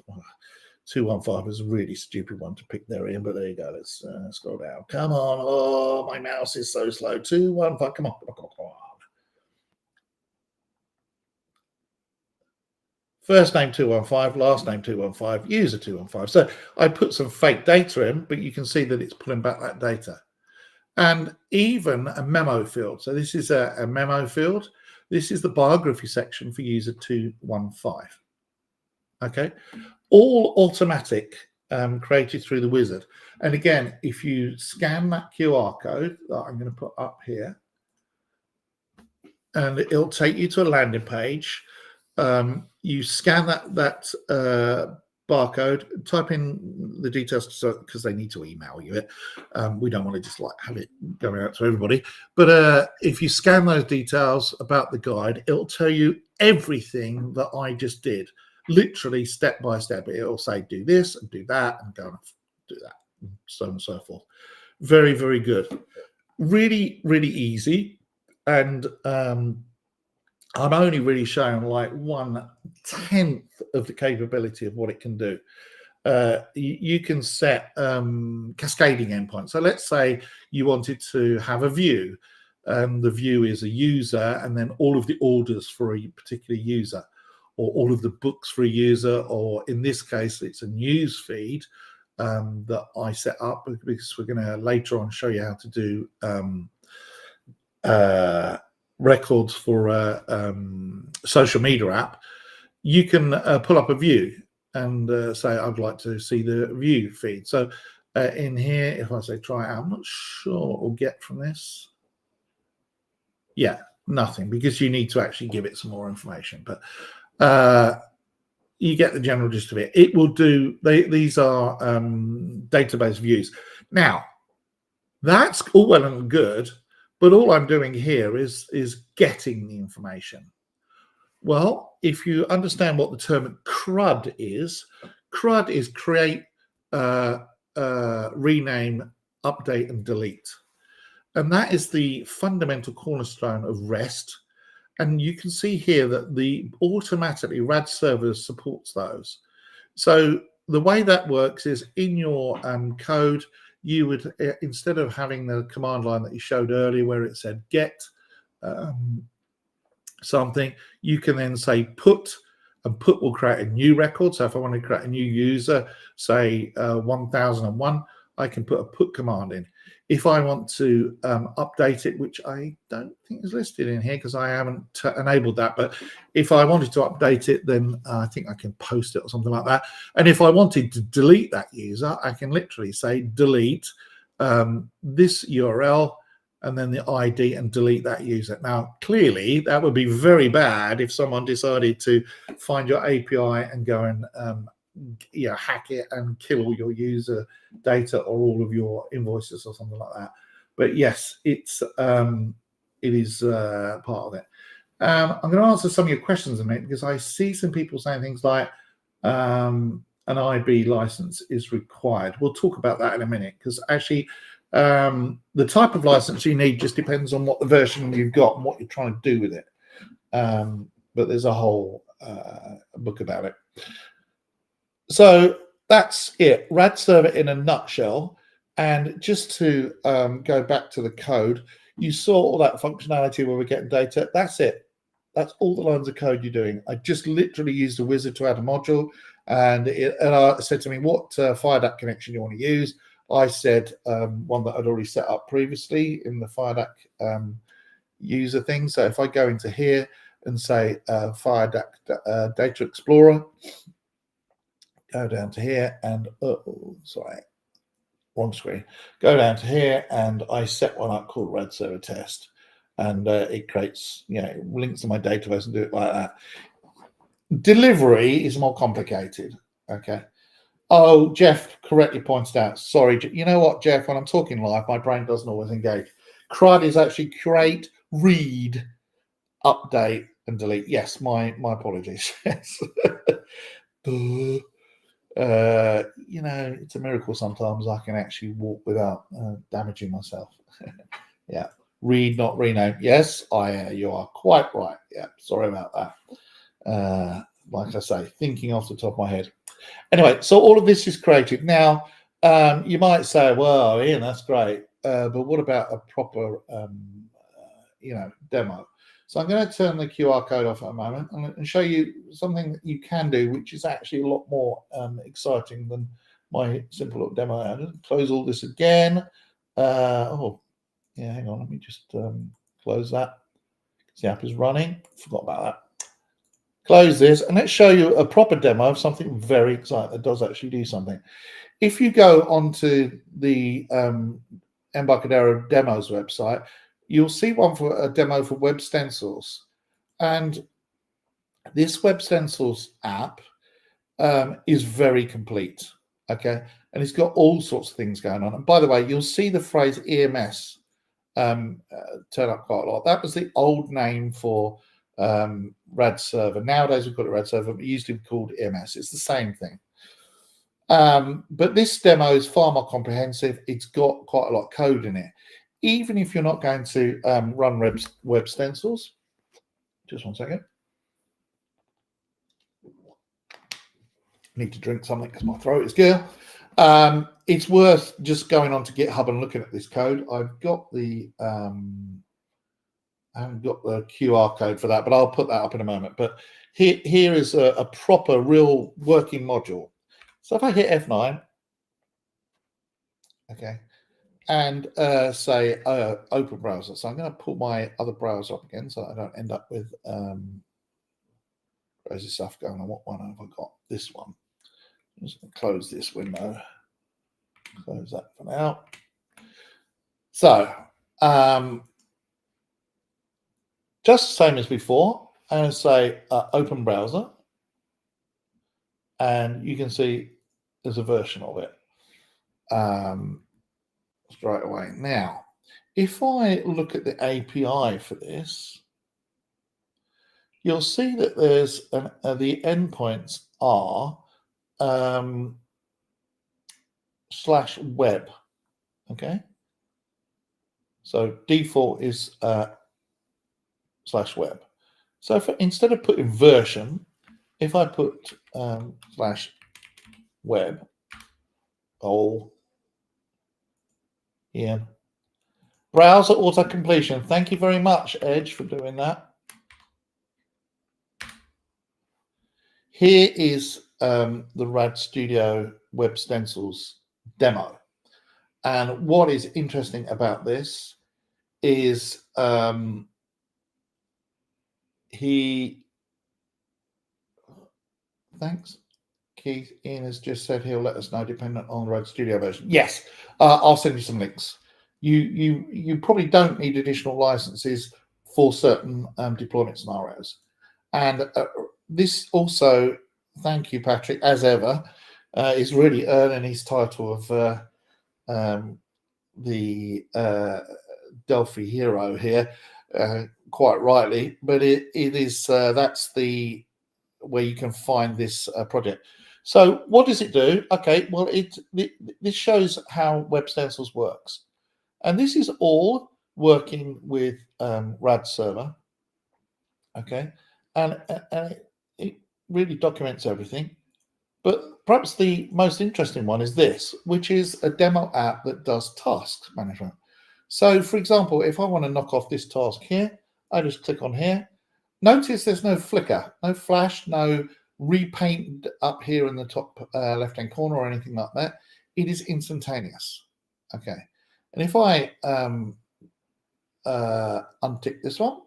215 is a really stupid one to pick there in, but there you go. Let's scroll down. Come on. Oh, my mouse is so slow. 215, come on. First name 215, last name 215, user 215. So I put some fake data in, but you can see that it's pulling back that data. And even a memo field. So this is a memo field. This is the biography section for user 215. Okay, all automatic, created through the wizard. And again, if you scan that QR code that I'm going to put up here, and it'll take you to a landing page. You scan that barcode, type in the details because they need to email you it. We don't want to just like have it going out to everybody. But if you scan those details about the guide, it'll tell you everything that I just did, literally step by step. It'll say do this and do that and go and do that, and so on and so forth. Very, very good. Really, really easy. And I'm only really showing like 1/10 of the capability of what it can do. You can set cascading endpoints. So let's say you wanted to have a view, and the view is a user, and then all of the orders for a particular user, or all of the books for a user, or in this case, it's a news feed that I set up, because we're going to later on show you how to do records for a social media app. You can pull up a view and say, I'd like to see the view feed. So in here, if I say try out, I'm not sure what we'll get from this. Yeah, nothing, because you need to actually give it some more information. But you get the general gist of it. It will do, these are database views. Now, that's all well and good, but all I'm doing here is getting the information. Well, if you understand what the term CRUD is create, rename, update, and delete. And that is the fundamental cornerstone of REST. And you can see here that the automatically RAD Server supports those. So the way that works is in your code, you would, instead of having the command line that you showed earlier where it said get something, you can then say put, and put will create a new record. So if I want to create a new user, say 1001, I can put a put command in. If I want to update it, which I don't think is listed in here because I haven't enabled that, but if I wanted to update it, then I think I can post it or something like that. And if I wanted to delete that user, I can literally say delete this URL and then the ID and delete that user. Now, clearly, that would be very bad if someone decided to find your API and go and hack it and kill all your user data or all of your invoices or something like that. But yes, it is part of it. I'm going to answer some of your questions in a minute, because I see some people saying things like an IB license is required. We'll talk about that in a minute, because actually the type of license you need just depends on what the version you've got and what you're trying to do with it. But there's a whole book about it. So that's it, RAD server in a nutshell. And just to go back to the code, you saw all that functionality where we're getting data. That's it. That's all the lines of code you're doing. I just literally used a wizard to add a module, and I said to me, what FireDAC connection you want to use? I said one that I'd already set up previously in the FireDAC user thing. So if I go into here and say FireDAC Data Explorer, go down to here and, sorry, wrong screen. Go down to here and I set one up called RAD Server Test. And it creates, links to my database and do it like that. Delivery is more complicated. Okay. Oh, Jeff correctly pointed out. Sorry, you know what, Jeff? When I'm talking live, my brain doesn't always engage. CRUD is actually create, read, update, and delete. Yes, my apologies. Yes. It's a miracle sometimes I can actually walk without damaging myself. Yeah. Read, not rename. Yes, you are quite right. Yeah, sorry about that. Like I say, thinking off the top of my head. Anyway, so all of this is created. Now, you might say, well, Ian, that's great. But what about a proper, demo? So I'm going to turn the QR code off at a moment and show you something that you can do, which is actually a lot more exciting than my simple little demo. I'm going to close all this again. Yeah, hang on, let me just close that. The app is running. Forgot about that. Close this, and let's show you a proper demo of something very exciting that does actually do something. If you go onto the Embarcadero demos website, you'll see one for a demo for Web Stencils. And this Web Stencils app is very complete, okay? And it's got all sorts of things going on. And by the way, you'll see the phrase EMS turn up quite a lot. That was the old name for RAD Server. Nowadays we've got a RAD Server, but it used to be called EMS. It's the same thing. But this demo is far more comprehensive. It's got quite a lot of code in it. Even if you're not going to run Web Stencils, just one second. Need to drink something because my throat is going. It's worth just going on to GitHub and looking at this code. I've got the I haven't got the QR code for that, but I'll put that up in a moment. But here is a proper, real working module. So if I hit F9, okay, and say open browser. So I'm going to pull my other browser up again so I don't end up with crazy stuff going on. What one have I got? This one. I'm just going to close this window. Close that for now. So just the same as before, I'm going to say open browser, and you can see there's a version of it straight away. Now, if I look at the API for this, you'll see that there's the endpoints are /web, okay? So default is /web. So instead of putting version, if I put /web, browser auto completion. Thank you very much, Edge, for doing that. Here is the RAD Studio Web Stencils demo. And what is interesting about this is thanks, Keith. Ian has just said he'll let us know dependent on the RAD Studio version. Yes, I'll send you some links. You probably don't need additional licenses for certain deployment scenarios. And this also Thank you, Patrick, as ever. He's really earning his title of the Delphi hero here, quite rightly. But it is that's the where you can find this project. So what does it do? Okay, well, this shows how Web Stencils works, and this is all working with RAD Server. Okay, and it really documents everything. But perhaps the most interesting one is this, which is a demo app that does task management. So, for example, if I want to knock off this task here, I just click on here. Notice there's no flicker, no flash, no repaint up here in the top left-hand corner or anything like that. It is instantaneous. Okay. And if I untick this one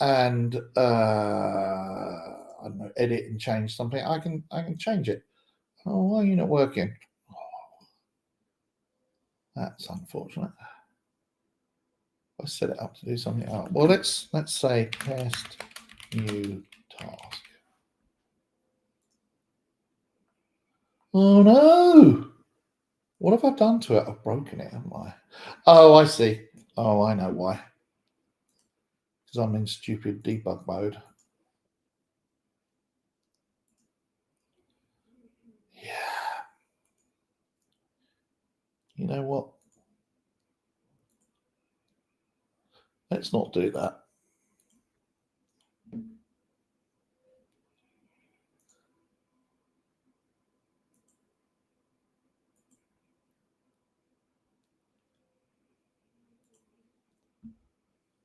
and I don't know, edit and change something, I can change it. Oh, why are you not working? Oh, that's unfortunate. I set it up to do something else. Well, let's say test new task. Oh no! What have I done to it? I've broken it, haven't I? Oh, I see. Oh, I know why. Because I'm in stupid debug mode. Yeah. You know what? Let's not do that.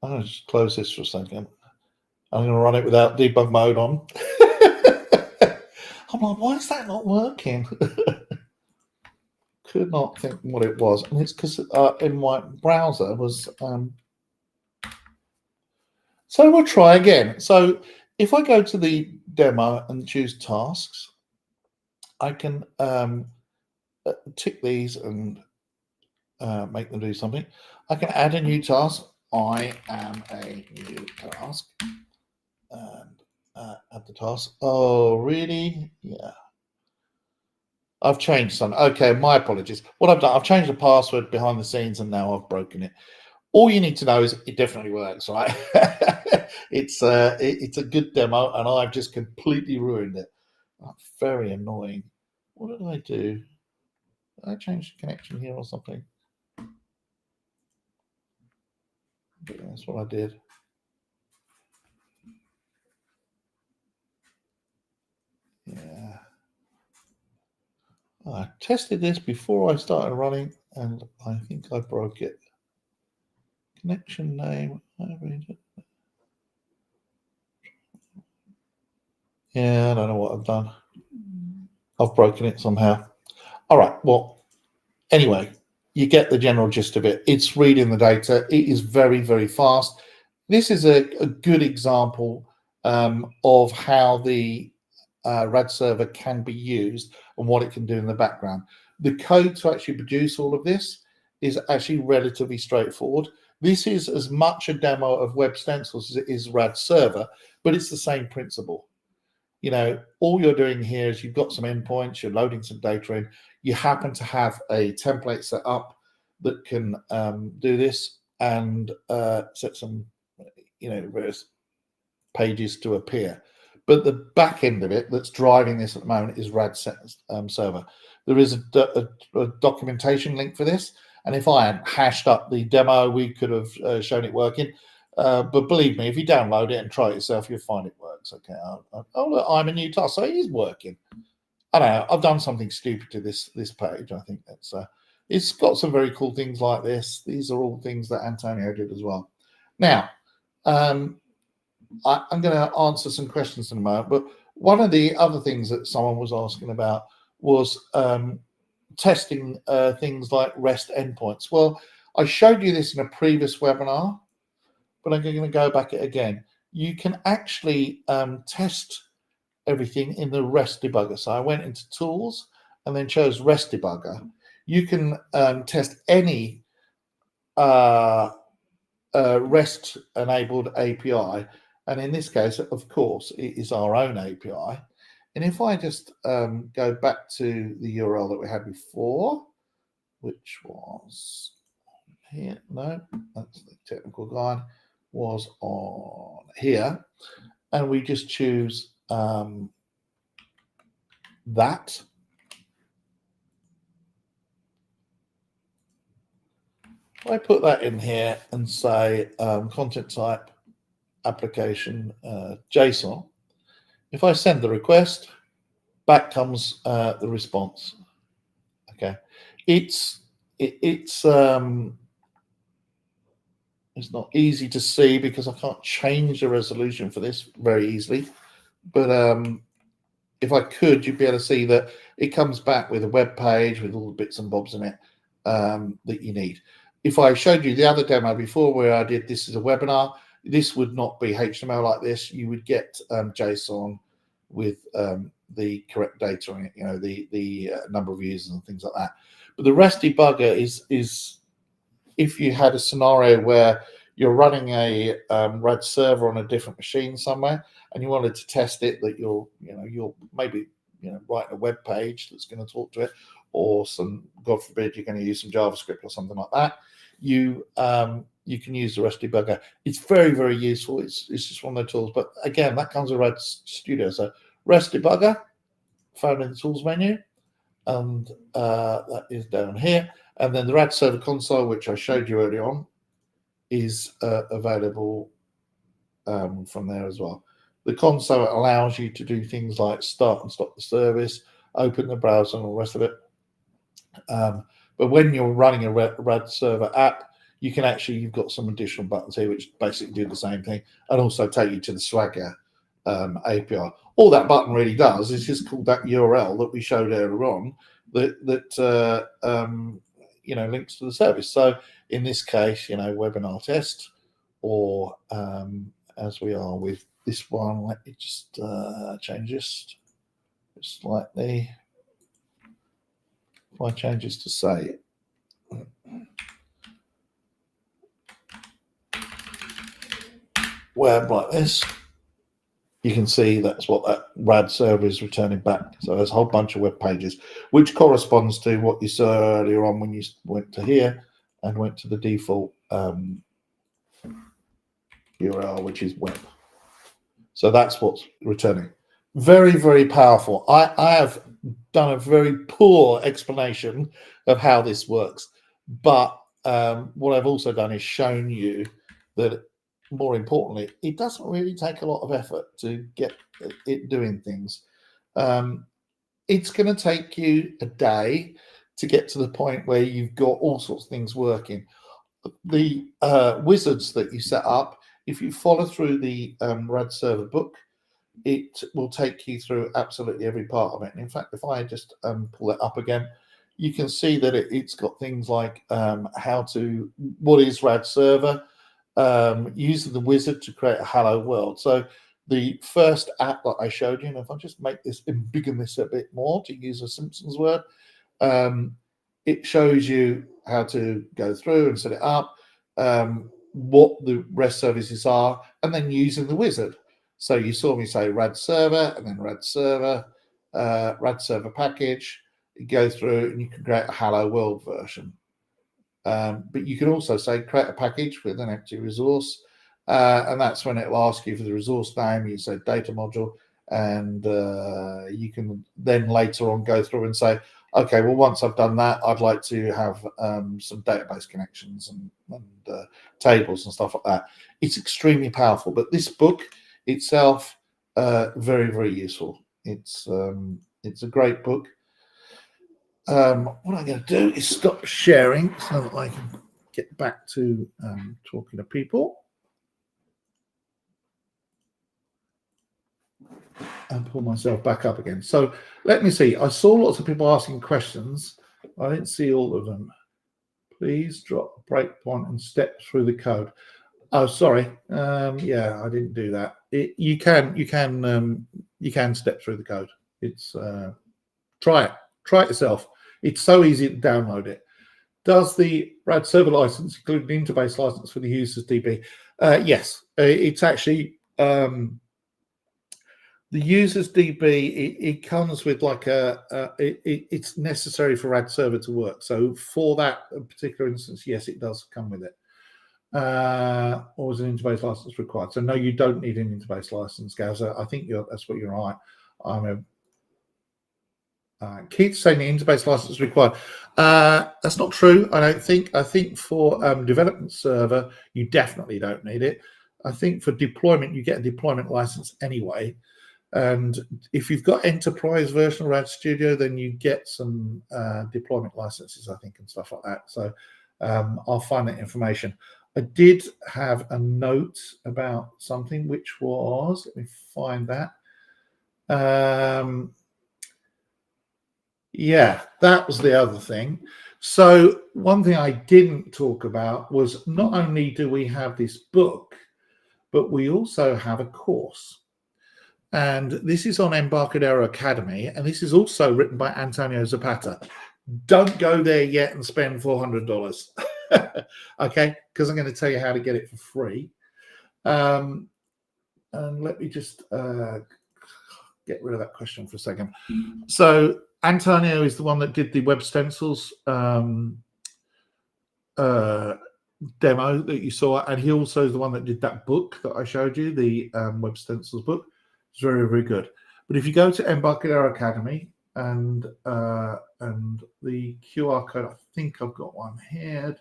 I'm going to just close this for a second. I'm going to run it without debug mode on. I'm like, why is that not working? Could not think what it was. And it's because in my browser was... So we'll try again. So if I go to the demo and choose tasks, I can tick these and make them do something. I can add a new task. I am a new task. And add the task. Oh, really? Yeah. I've changed something. Okay, my apologies. What I've done, I've changed the password behind the scenes and now I've broken it. All you need to know is it definitely works, right? It's a good demo and I've just completely ruined it. That's very annoying. What did I do? Did I change the connection here or something? Yeah, that's what I did. Yeah. I tested this before I started running and I think I broke it. Connection name. Yeah, I don't know what I've done. I've broken it somehow. All right. Well, anyway, you get the general gist of it. It's reading the data. It is very, very fast. This is a good example of how the RAD server can be used and what it can do in the background. The code to actually produce all of this is actually relatively straightforward. This is as much a demo of Web Stencils as it is RAD server, but it's the same principle. You know, all you're doing here is you've got some endpoints, you're loading some data in, you happen to have a template set up that can do this and set some, you know, various pages to appear. But the back end of it that's driving this at the moment is RAD server. There is a documentation link for this. And if I had hashed up the demo, we could have shown it working. But believe me, if you download it and try it yourself, you'll find it works. Okay. Oh, look, I'm a new task. So it is working. I don't know. I've done something stupid to this page. I think that's it's got some very cool things like this. These are all things that Antonio did as well. Now, I'm going to answer some questions in a moment. But one of the other things that someone was asking about was testing things like REST endpoints. Well, I showed you this in a previous webinar, but I'm going to go back it again. You can actually test everything in the REST debugger. So I went into Tools and then chose REST debugger. You can test any REST-enabled API, and in this case, of course, it is our own API. And if I just go back to the URL that we had before, which was here, no, that's the technical guide, was on here, and we just choose that. I put that in here and say content type application JSON. If I send the request, back comes the response. Okay, it's not easy to see because I can't change the resolution for this very easily. But if I could, you'd be able to see that it comes back with a web page with all the bits and bobs in it that you need. If I showed you the other demo before where I did this as a webinar, this would not be HTML like this. You would get JSON with the correct data on it, you know, the number of users and things like that. But the REST debugger is if you had a scenario where you're running a RAD server on a different machine somewhere and you wanted to test it, that you're maybe writing a web page that's going to talk to it, or God forbid, you're going to use some JavaScript or something like that, you can use the REST debugger. It's very, very useful. It's just one of the tools. But again, that comes with RAD Studio. So REST debugger, found in the tools menu, and that is down here. And then the RAD server console, which I showed you earlier on, is available from there as well. The console allows you to do things like start and stop the service, open the browser, and all the rest of it. But when you're running a RAD server app, you can actually, you've got some additional buttons here which basically do the same thing and also take you to the Swagger API. All that button really does is just call that URL that we showed earlier on that links to the service. So in this case, webinar test, or as we are with this one, let me just change this slightly. If I change this to say web like this, you can see that's what that RAD server is returning back. So there's a whole bunch of web pages, which corresponds to what you saw earlier on when you went to here and went to the default URL, which is web. So that's what's returning. Very, very powerful. I have done a very poor explanation of how this works, but what I've also done is shown you that, more importantly, it doesn't really take a lot of effort to get it doing things. It's going to take you a day to get to the point where you've got all sorts of things working. The wizards that you set up, if you follow through the RAD server book, it will take you through absolutely every part of it. And in fact, if I just pull it up again, you can see that it's got things like what is RAD server, using the wizard to create a hello world. So the first app that I showed you, and if I just make this, embiggen this a bit more to use a Simpsons word, it shows you how to go through and set it up, what the REST services are, and then using the wizard. So you saw me say RAD server, and then RAD server package. You go through and you can create a hello world version. But you can also say create a package with an empty resource, and that's when it'll ask you for the resource name. You say data module, and you can then later on go through and say, okay, well, once I've done that, I'd like to have some database connections and tables and stuff like that. It's extremely powerful, but this book itself, very, very useful. It's a great book. What I'm going to do is stop sharing so that I can get back to talking to people and pull myself back up again. So let me see. I saw lots of people asking questions. I didn't see all of them. Please drop a breakpoint and step through the code. Oh, sorry. Yeah, I didn't do that. You can step through the code. It's try it yourself. It's so easy to download it. Does the RAD server license include an interface license for the users DB? Yes, it's actually The users DB, it comes with like it's necessary for RAD server to work. So for that particular instance, yes, it does come with it. Or is an interbase license required? So no, you don't need an interbase license, Gaz. I think that's what you're right. Keith's saying the interbase license is required. That's not true. I don't think. I think for development server, you definitely don't need it. I think for deployment, you get a deployment license anyway. And if you've got enterprise version of RAD Studio, then you get some deployment licenses, I think, and stuff like that. So I'll find that information. I did have a note about something, which was, let me find that. Yeah, that was the other thing. So one thing I didn't talk about was not only do we have this book, but we also have a course. And this is on Embarcadero Academy, and this is also written by Antonio Zapata. Don't go there yet and spend $400, okay? Because I'm going to tell you how to get it for free. And let me just get rid of that question for a second. So Antonio is the one that did the web stencils demo that you saw, and he also is the one that did that book that I showed you, the web stencils book. It's very, very good. But if you go to Embarcadero Academy and the QR code, I think I've got one here.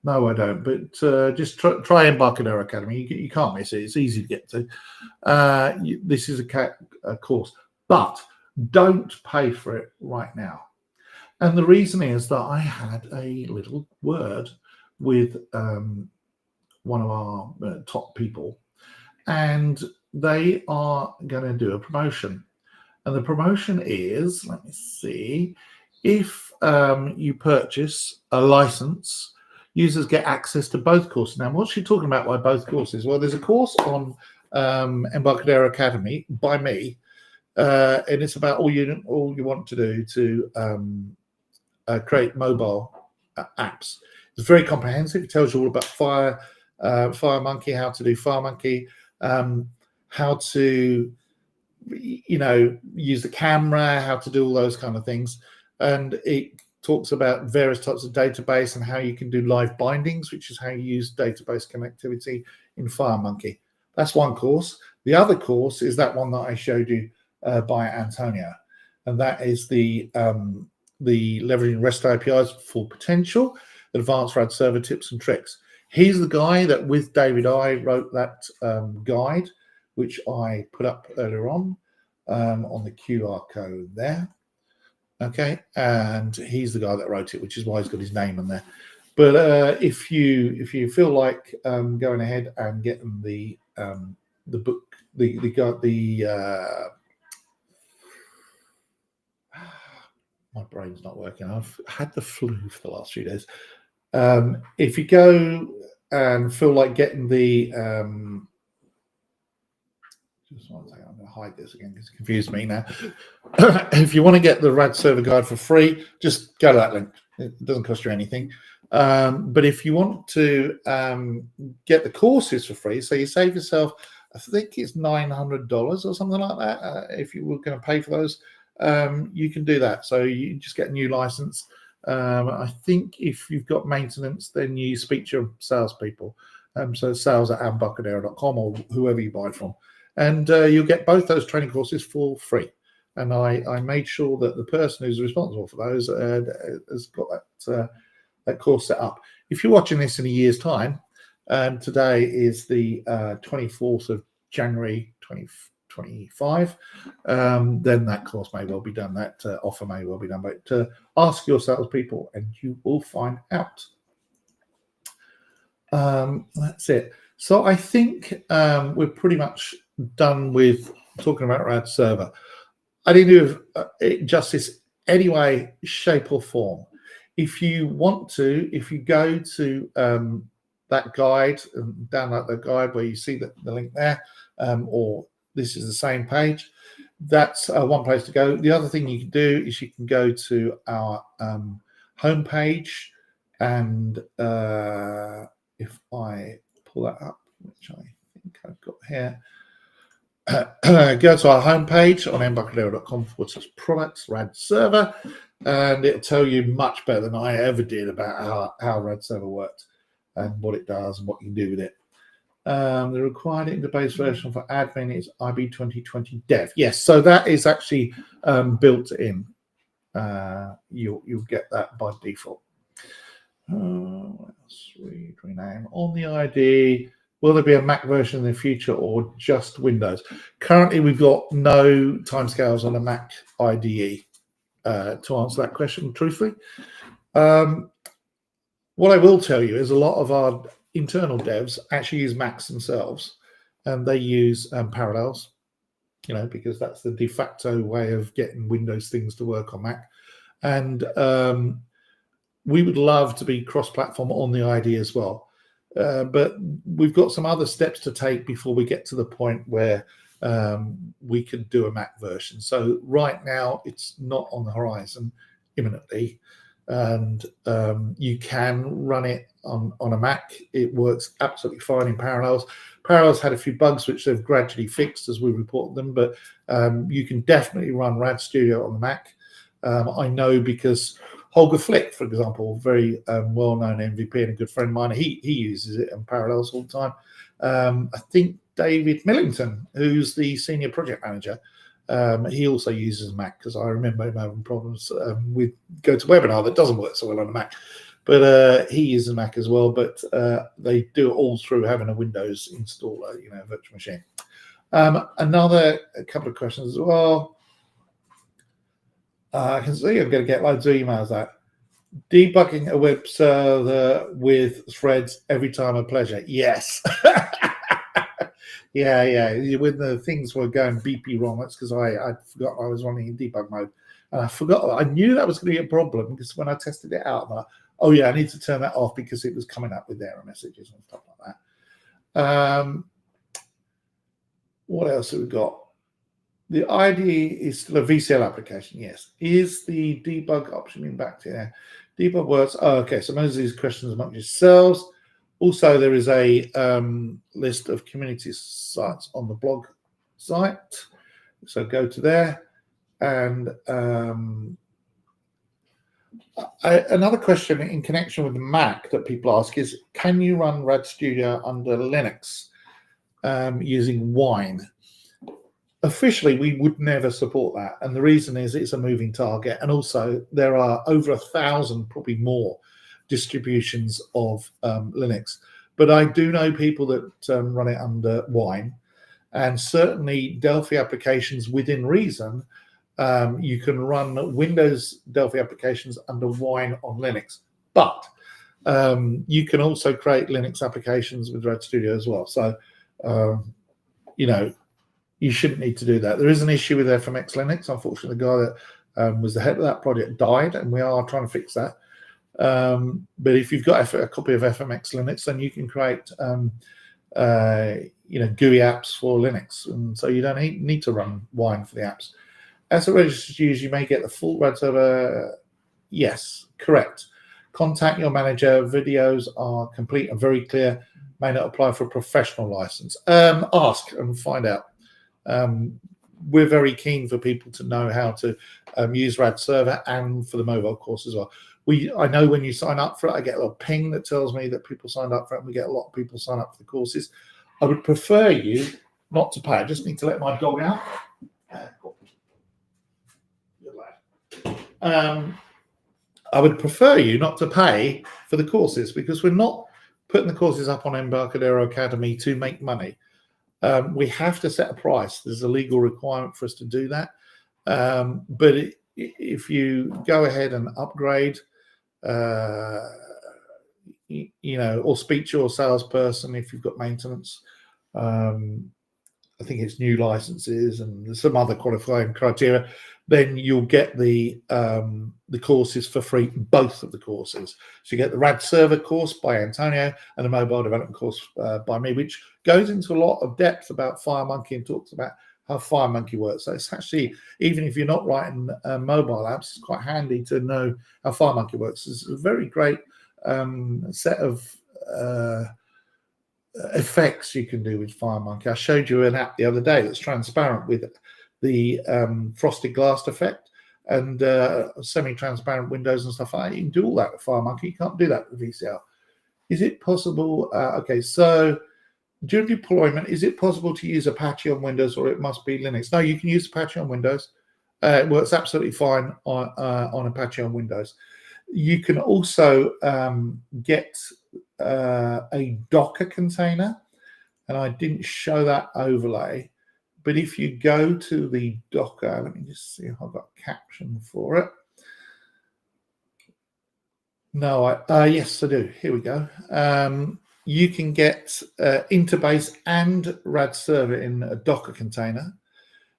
No, I don't. But just try Embarcadero Academy. You can't miss it. It's easy to get to. This is a course, but don't pay for it right now. And the reason is that I had a little word with one of our top people, and they are going to do a promotion. And the promotion is, let me see, if you purchase a license, users get access to both courses. Now, what's she talking about by both courses? Well, there's a course on Embarcadero Academy by me, and it's about all you want to do to create mobile apps. It's very comprehensive. It tells you all about FireMonkey, how to do FireMonkey, how to use the camera, how to do all those kind of things. And it talks about various types of database and how you can do live bindings, which is how you use database connectivity in FireMonkey. That's one course. The other course is that one that I showed you by Antonio, and that is the leveraging REST APIs full potential, advanced RAD server tips and tricks. He's the guy that with David I wrote that guide, which I put up earlier on the QR code there. Okay, and he's the guy that wrote it, which is why he's got his name on there. But if you feel like going ahead and getting the book, my brain's not working. I've had the flu for the last few days. If you go and feel like getting the just one second, I'm going to hide this again because it confused me now. If you want to get the RAD server guide for free, just go to that link. It doesn't cost you anything. But if you want to get the courses for free, so you save yourself, I think it's $900 or something like that. If you were going to pay for those, you can do that. So you just get a new license. I think if you've got maintenance, then you speak to your salespeople. So sales@embarcadero.com or whoever you buy from. And you'll get both those training courses for free. And I made sure that the person who's responsible for those has got that course set up. If you're watching this in a year's time, today is the 24th of January 2025, then that course may well be done. That offer may well be done. But ask your salespeople and you will find out. That's it. So I think we're pretty much done with talking about RAD server. I didn't do it justice any way, shape or form. If you want to, if you go to that guide and download the guide where you see the link there, or this is the same page, that's one place to go. The other thing you can do is you can go to our homepage, and if I pull that up, which I think I've got here, go to our homepage on embarcadero.com/products, RAD Server, and it'll tell you much better than I ever did about how RAD Server works and what it does and what you can do with it. The required interface version for admin is IB 2020 dev. Yes, so that is actually built in. You'll get that by default. What else? Rename on the ID. Will there be a Mac version in the future or just Windows? Currently, we've got no timescales on a Mac IDE. To answer that question truthfully, what I will tell you is a lot of our internal devs actually use Macs themselves, and they use Parallels, because that's the de facto way of getting Windows things to work on Mac. And we would love to be cross-platform on the ID as well. But we've got some other steps to take before we get to the point where we can do a Mac version. So right now, it's not on the horizon imminently. And you can run it on a Mac. It works absolutely fine in Parallels. Parallels had a few bugs which they've gradually fixed as we report them, but you can definitely run RAD Studio on the Mac. I know because Holger Flick, for example, very well-known MVP and a good friend of mine, he uses it in Parallels all the time. I think David Millington, who's the senior project manager, he also uses Mac, because I remember him having problems with GoToWebinar that doesn't work so well on a Mac. But he uses Mac as well, but they do it all through having a Windows installer, virtual machine. Another couple of questions as well. I can see I'm going to get loads of emails out. Debugging a web server with threads every time a pleasure. Yes. Yeah. When the things were going beepy wrong, that's because I forgot I was running in debug mode. And I forgot. I knew that was going to be a problem, because when I tested it out, I'm like, oh yeah, I need to turn that off, because it was coming up with error messages and stuff like that. What else have we got? The ID is still a VCL application, yes. Is the debug option in back here? Debug works. Oh, okay, so most of these questions among yourselves. Also, there is a list of community sites on the blog site. So go to there. And another question in connection with the Mac that people ask is, can you run RAD Studio under Linux using Wine? Officially, we would never support that, and the reason is it's a moving target, and also there are over 1,000, probably more, distributions of Linux. But I do know people that run it under Wine, and certainly Delphi applications within reason. You can run Windows Delphi applications under Wine on Linux, but you can also create Linux applications with RAD Studio as well. So, you shouldn't need to do that. There is an issue with FMX Linux. Unfortunately, the guy that was the head of that project died, and we are trying to fix that. But if you've got a copy of FMX Linux, then you can create GUI apps for Linux, and so you don't need to run Wine for the apps. As a registered user, you may get the full RAD server. Yes, correct. Contact your manager. Videos are complete and very clear. May not apply for a professional license. Ask and find out. We're very keen for people to know how to use RAD Server, and for the mobile course as well. I know when you sign up for it, I get a little ping that tells me that people signed up for it, and we get a lot of people sign up for the courses. I would prefer you not to pay. I just need to let my dog out. I would prefer you not to pay for the courses, because we're not putting the courses up on Embarcadero Academy to make money. We have to set a price. There's a legal requirement for us to do that. But if you go ahead and upgrade, or speak to your salesperson if you've got maintenance, I think it's new licenses and there's some other qualifying criteria, then you'll get the courses for free, both of the courses. So you get the RAD Server course by Antonio and the mobile development course by me, which goes into a lot of depth about FireMonkey and talks about how FireMonkey works. So it's actually, even if you're not writing mobile apps, it's quite handy to know how FireMonkey works. It's a very great set of effects you can do with FireMonkey. I showed you an app the other day that's transparent with the frosted glass effect and semi-transparent windows and stuff like that. You can do all that with FireMonkey. You can't do that with VCL. Is it possible? Okay, so during deployment, is it possible to use Apache on Windows, or it must be Linux? No, you can use Apache on Windows. It works absolutely fine on Apache on Windows. You can also get a Docker container, and I didn't show that overlay. But if you go to the Docker, let me just see if I've got a caption for it. No, yes, I do. Here we go. You can get Interbase and RAD Server in a Docker container.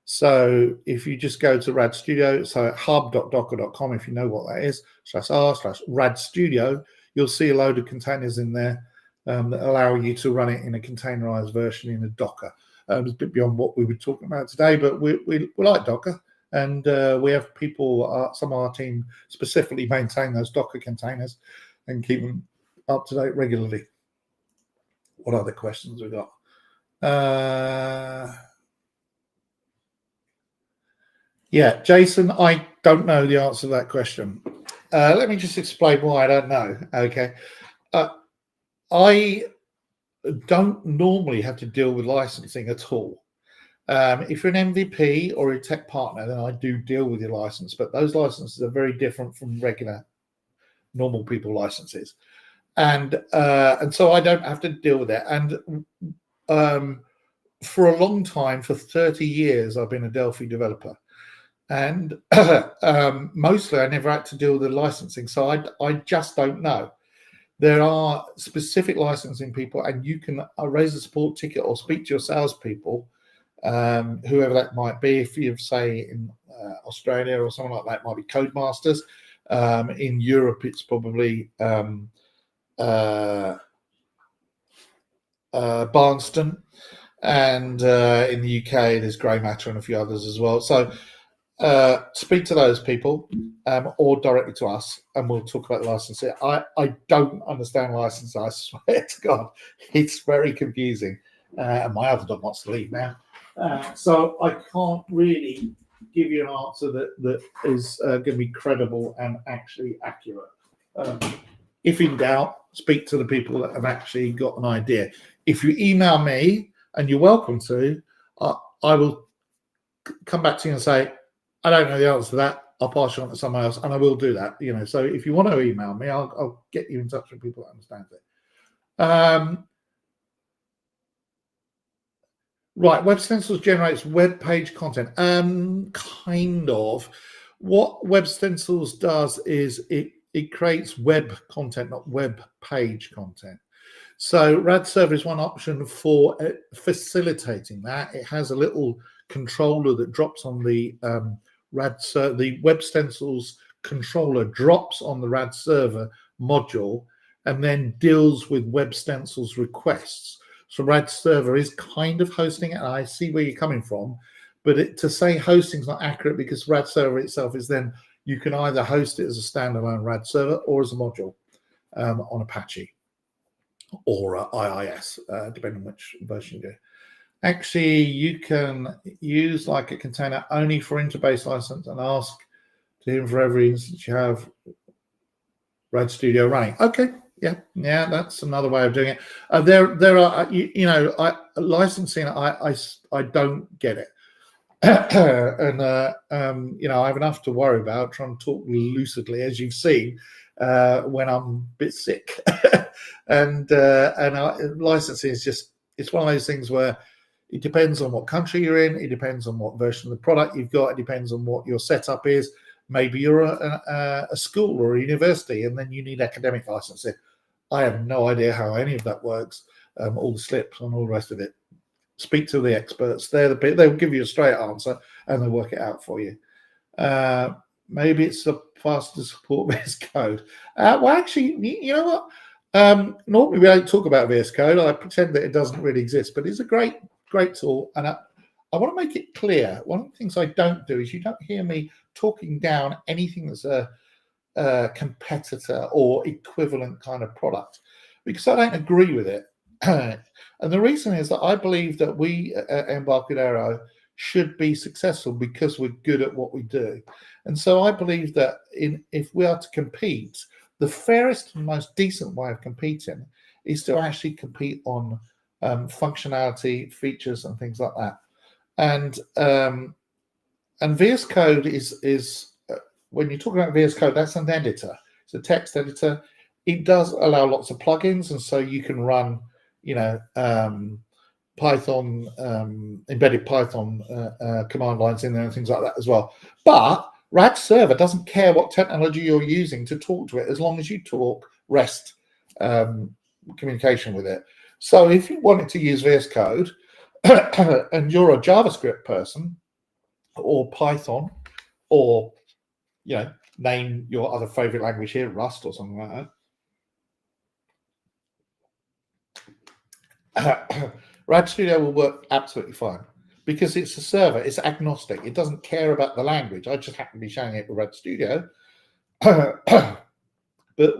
So if you just go to RAD Studio, so at hub.docker.com, if you know what that is, /r/RAD Studio, you'll see a load of containers in there that allow you to run it in a containerized version in a Docker. It's a bit beyond what we were talking about today, but we like Docker. And we have people, some of our team specifically maintain those Docker containers and keep them up to date regularly. What other questions we got? Yeah, Jason, I don't know the answer to that question. Let me just explain why I don't know. Okay. I don't normally have to deal with licensing at all. If you're an MVP or a tech partner, then I do deal with your license, but those licenses are very different from regular normal people licenses. And so I don't have to deal with it. And for a long time, for 30 years, I've been a Delphi developer. And mostly I never had to deal with the licensing. So I just don't know. There are specific licensing people, and you can raise a support ticket or speak to your salespeople, whoever that might be. If you say in Australia or something like that, it might be Codemasters. In Europe, it's probably Barnston. And in the UK, there's Grey Matter and a few others as well. So speak to those people or directly to us, and we'll talk about the licensing. I don't understand licensing. I swear to God, it's very confusing. And my other dog wants to leave now. So I can't really give you an answer that is going to be credible and actually accurate. If in doubt, speak to the people that have actually got an idea. If you email me, and you're welcome to, I will come back to you and say, I don't know the answer to that. I'll pass you on to someone else, and I will do that. You know, so if you want to email me, I'll get you in touch with people that understand it. Right, Web Stencils generates web page content. Kind of. What Web Stencils does is it creates web content, not web page content. So RAD Server is one option for facilitating that. It has a little controller that drops on the RAD Server. The Web Stencils controller drops on the RAD Server module and then deals with Web Stencils requests. So RAD Server is kind of hosting it. I see where you're coming from, but to say hosting is not accurate, because RAD Server itself is then, you can either host it as a standalone RAD Server or as a module on Apache or IIS, depending on which version you do. Actually, you can use like a container only for Interbase license and ask to him for every instance you have RAD Studio running. Okay, yeah, that's another way of doing it. There are, licensing. I don't get it, and I have enough to worry about trying to talk lucidly, as you've seen, when I'm a bit sick. and licensing is just, it's one of those things where it depends on what country you're in, it depends on what version of the product you've got, it depends on what your setup is. Maybe you're a school or a university, and then you need academic licensing. I have no idea how any of that works, all the slips and all the rest of it. Speak to the experts. They'll give you a straight answer, and they'll work it out for you. Maybe it's a faster support VS Code. Well, actually, you know what? Normally we don't talk about VS Code. I pretend that it doesn't really exist, but it's a great tool. And I want to make it clear, one of the things I don't do is, you don't hear me talking down anything that's a competitor or equivalent kind of product, because I don't agree with it. And the reason is that I believe that we at Embarcadero should be successful because we're good at what we do. And so I believe that if we are to compete, the fairest and most decent way of competing is to actually compete on functionality, features, and things like that. And VS Code is when you talk about VS Code, that's an editor. It's a text editor. It does allow lots of plugins, and so you can run, Python, embedded Python command lines in there and things like that as well. But RAD Server doesn't care what technology you're using to talk to it, as long as you talk REST communication with it. So if you wanted to use VS Code and you're a JavaScript person or Python, or name your other favorite language here, Rust or something like that, RAD Studio will work absolutely fine because it's a server. It's agnostic. It doesn't care about the language. I just happen to be showing it with RAD Studio. But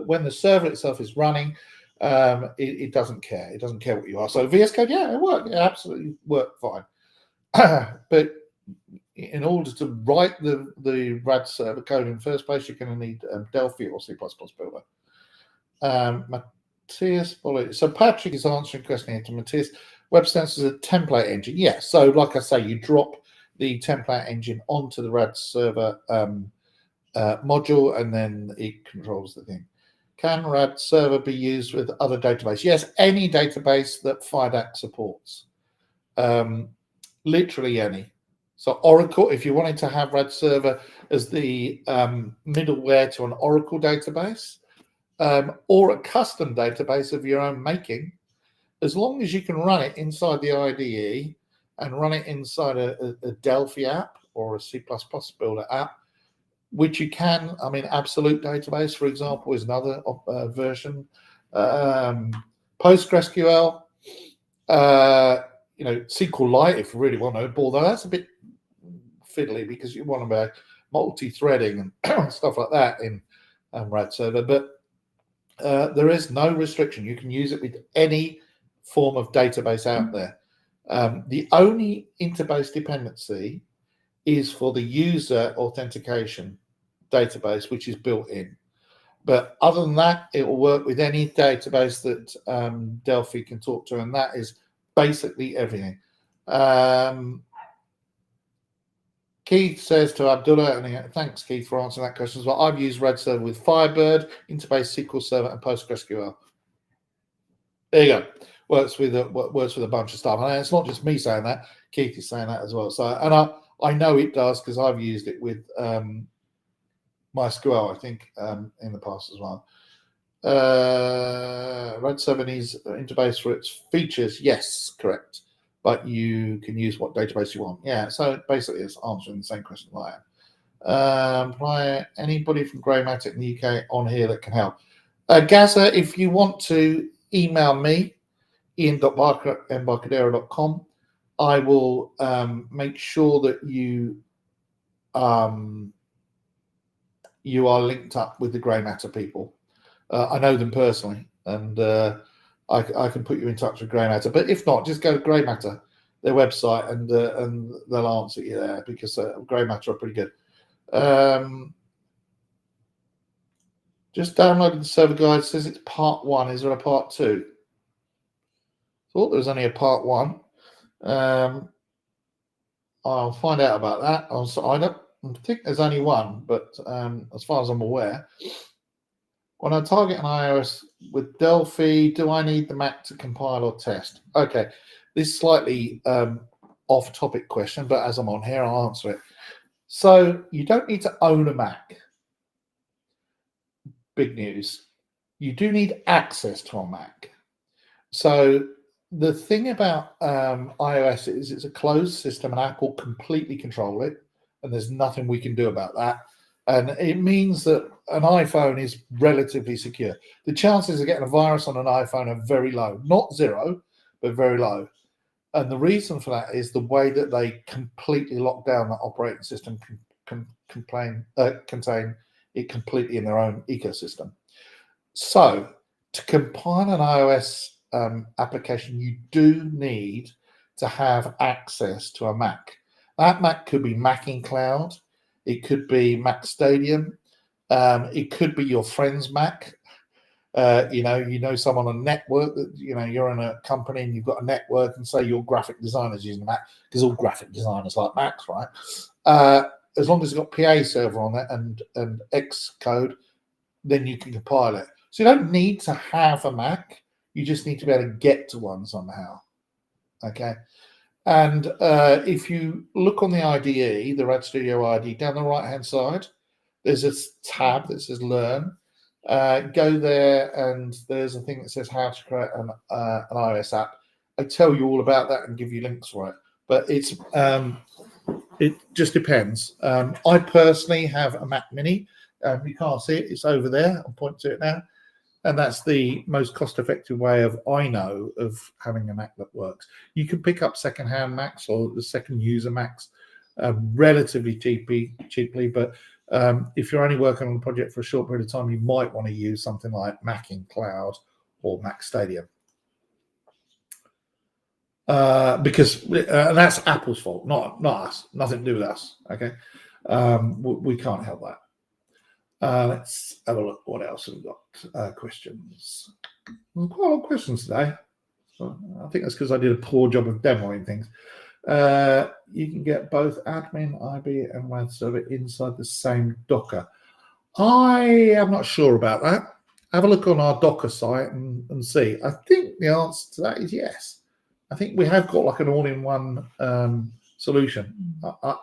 when the server itself is running, it doesn't care. It doesn't care what you are. So VS Code, yeah, it worked. It absolutely worked fine. But in order to write the RAD server code in the first place, you're going to need Delphi or C++ Builder. Matthias, so Patrick is answering a question here to Matthias. Web Stencils is a template engine. Yes. So like I say, you drop the template engine onto the RAD server module, and then it controls the thing. Can RAD server be used with other databases? Yes, any database that FIDAC supports. Literally any. So Oracle, if you wanted to have RAD server as the middleware to an Oracle database, or a custom database of your own making, as long as you can run it inside the IDE and run it inside a Delphi app or a C++ Builder app, which you can. I mean, Absolute Database, for example, is another version. PostgreSQL, SQLite, if you really want to, although that's a bit fiddly because you want to be multi-threading and stuff like that in RAD server. But there is no restriction. You can use it with any form of database out there. The only interbase dependency is for the user authentication database, which is built in. But other than that, it will work with any database that Delphi can talk to, and that is basically everything. Keith says to Abdullah, and thanks Keith for answering that question as well. I've used RAD server with Firebird, interbase SQL Server, and PostgreSQL. There you go. Works with a bunch of stuff, and it's not just me saying that. Keith is saying that as well. So, and I know it does because I've used it with MySQL, I think, in the past as well. RAD server needs interface for its features. Yes, correct. But you can use what database you want. Yeah, so basically it's answering the same question I am. Anybody from Greymatic in the UK on here that can help? Gaza, if you want to email me, ian.barker@embarcadero.com, I will make sure that you you are linked up with the Grey Matter people. I know them personally, and I can put you in touch with Grey Matter. But if not, just go to Grey Matter, their website, and they'll answer you there because Grey Matter are pretty good. Just downloaded the server guide. It says it's part 1. Is there a part 2? Thought there was only a part 1. I'll find out about that. I don't think there's only one, but as far as I'm aware, when I target an iOS with Delphi, do I need the Mac to compile or test? Okay, this is slightly off-topic question, but as I'm on here, I'll answer it. So you don't need to own a Mac. Big news. You do need access to a Mac. So the thing about iOS is it's a closed system, and Apple completely control it, and there's nothing we can do about that. And it means that an iPhone is relatively secure. The chances of getting a virus on an iPhone are very low, not zero, but very low. And the reason for that is the way that they completely lock down that operating system, contain it completely in their own ecosystem. So to compile an iOS application, you do need to have access to a Mac. That Mac could be Mac in Cloud, it could be Mac Stadium, it could be your friend's Mac. You know someone on a network that you're in a company and you've got a network, and say your graphic designer's using Mac, because all graphic designers like Macs, right? As long as it's got PA server on it and Xcode, then you can compile it. So you don't need to have a Mac, you just need to be able to get to one somehow. Okay. And if you look on the IDE, the RAD Studio IDE, down the right hand side, there's a tab that says Learn. Go there, and there's a thing that says how to create an iOS app. I tell you all about that and give you links for it, but it just depends. I personally have a Mac Mini. You can't see it; it's over there. I'll point to it now, and that's the most cost-effective way I know of having a Mac that works. You can pick up second-hand Macs or the second-user Macs relatively cheaply, but if you're only working on a project for a short period of time, you might want to use something like Mac in Cloud or Mac Stadium. Because that's Apple's fault, not us, nothing to do with us. Okay, we can't help that. Let's have a look. What else have we got? Questions. Quite a lot of questions today. So I think that's because I did a poor job of demoing things. You can get both admin, IB, and RAD server inside the same Docker. I am not sure about that. Have a look on our Docker site and see. I think the answer to that is yes. I think we have got like an all-in-one solution.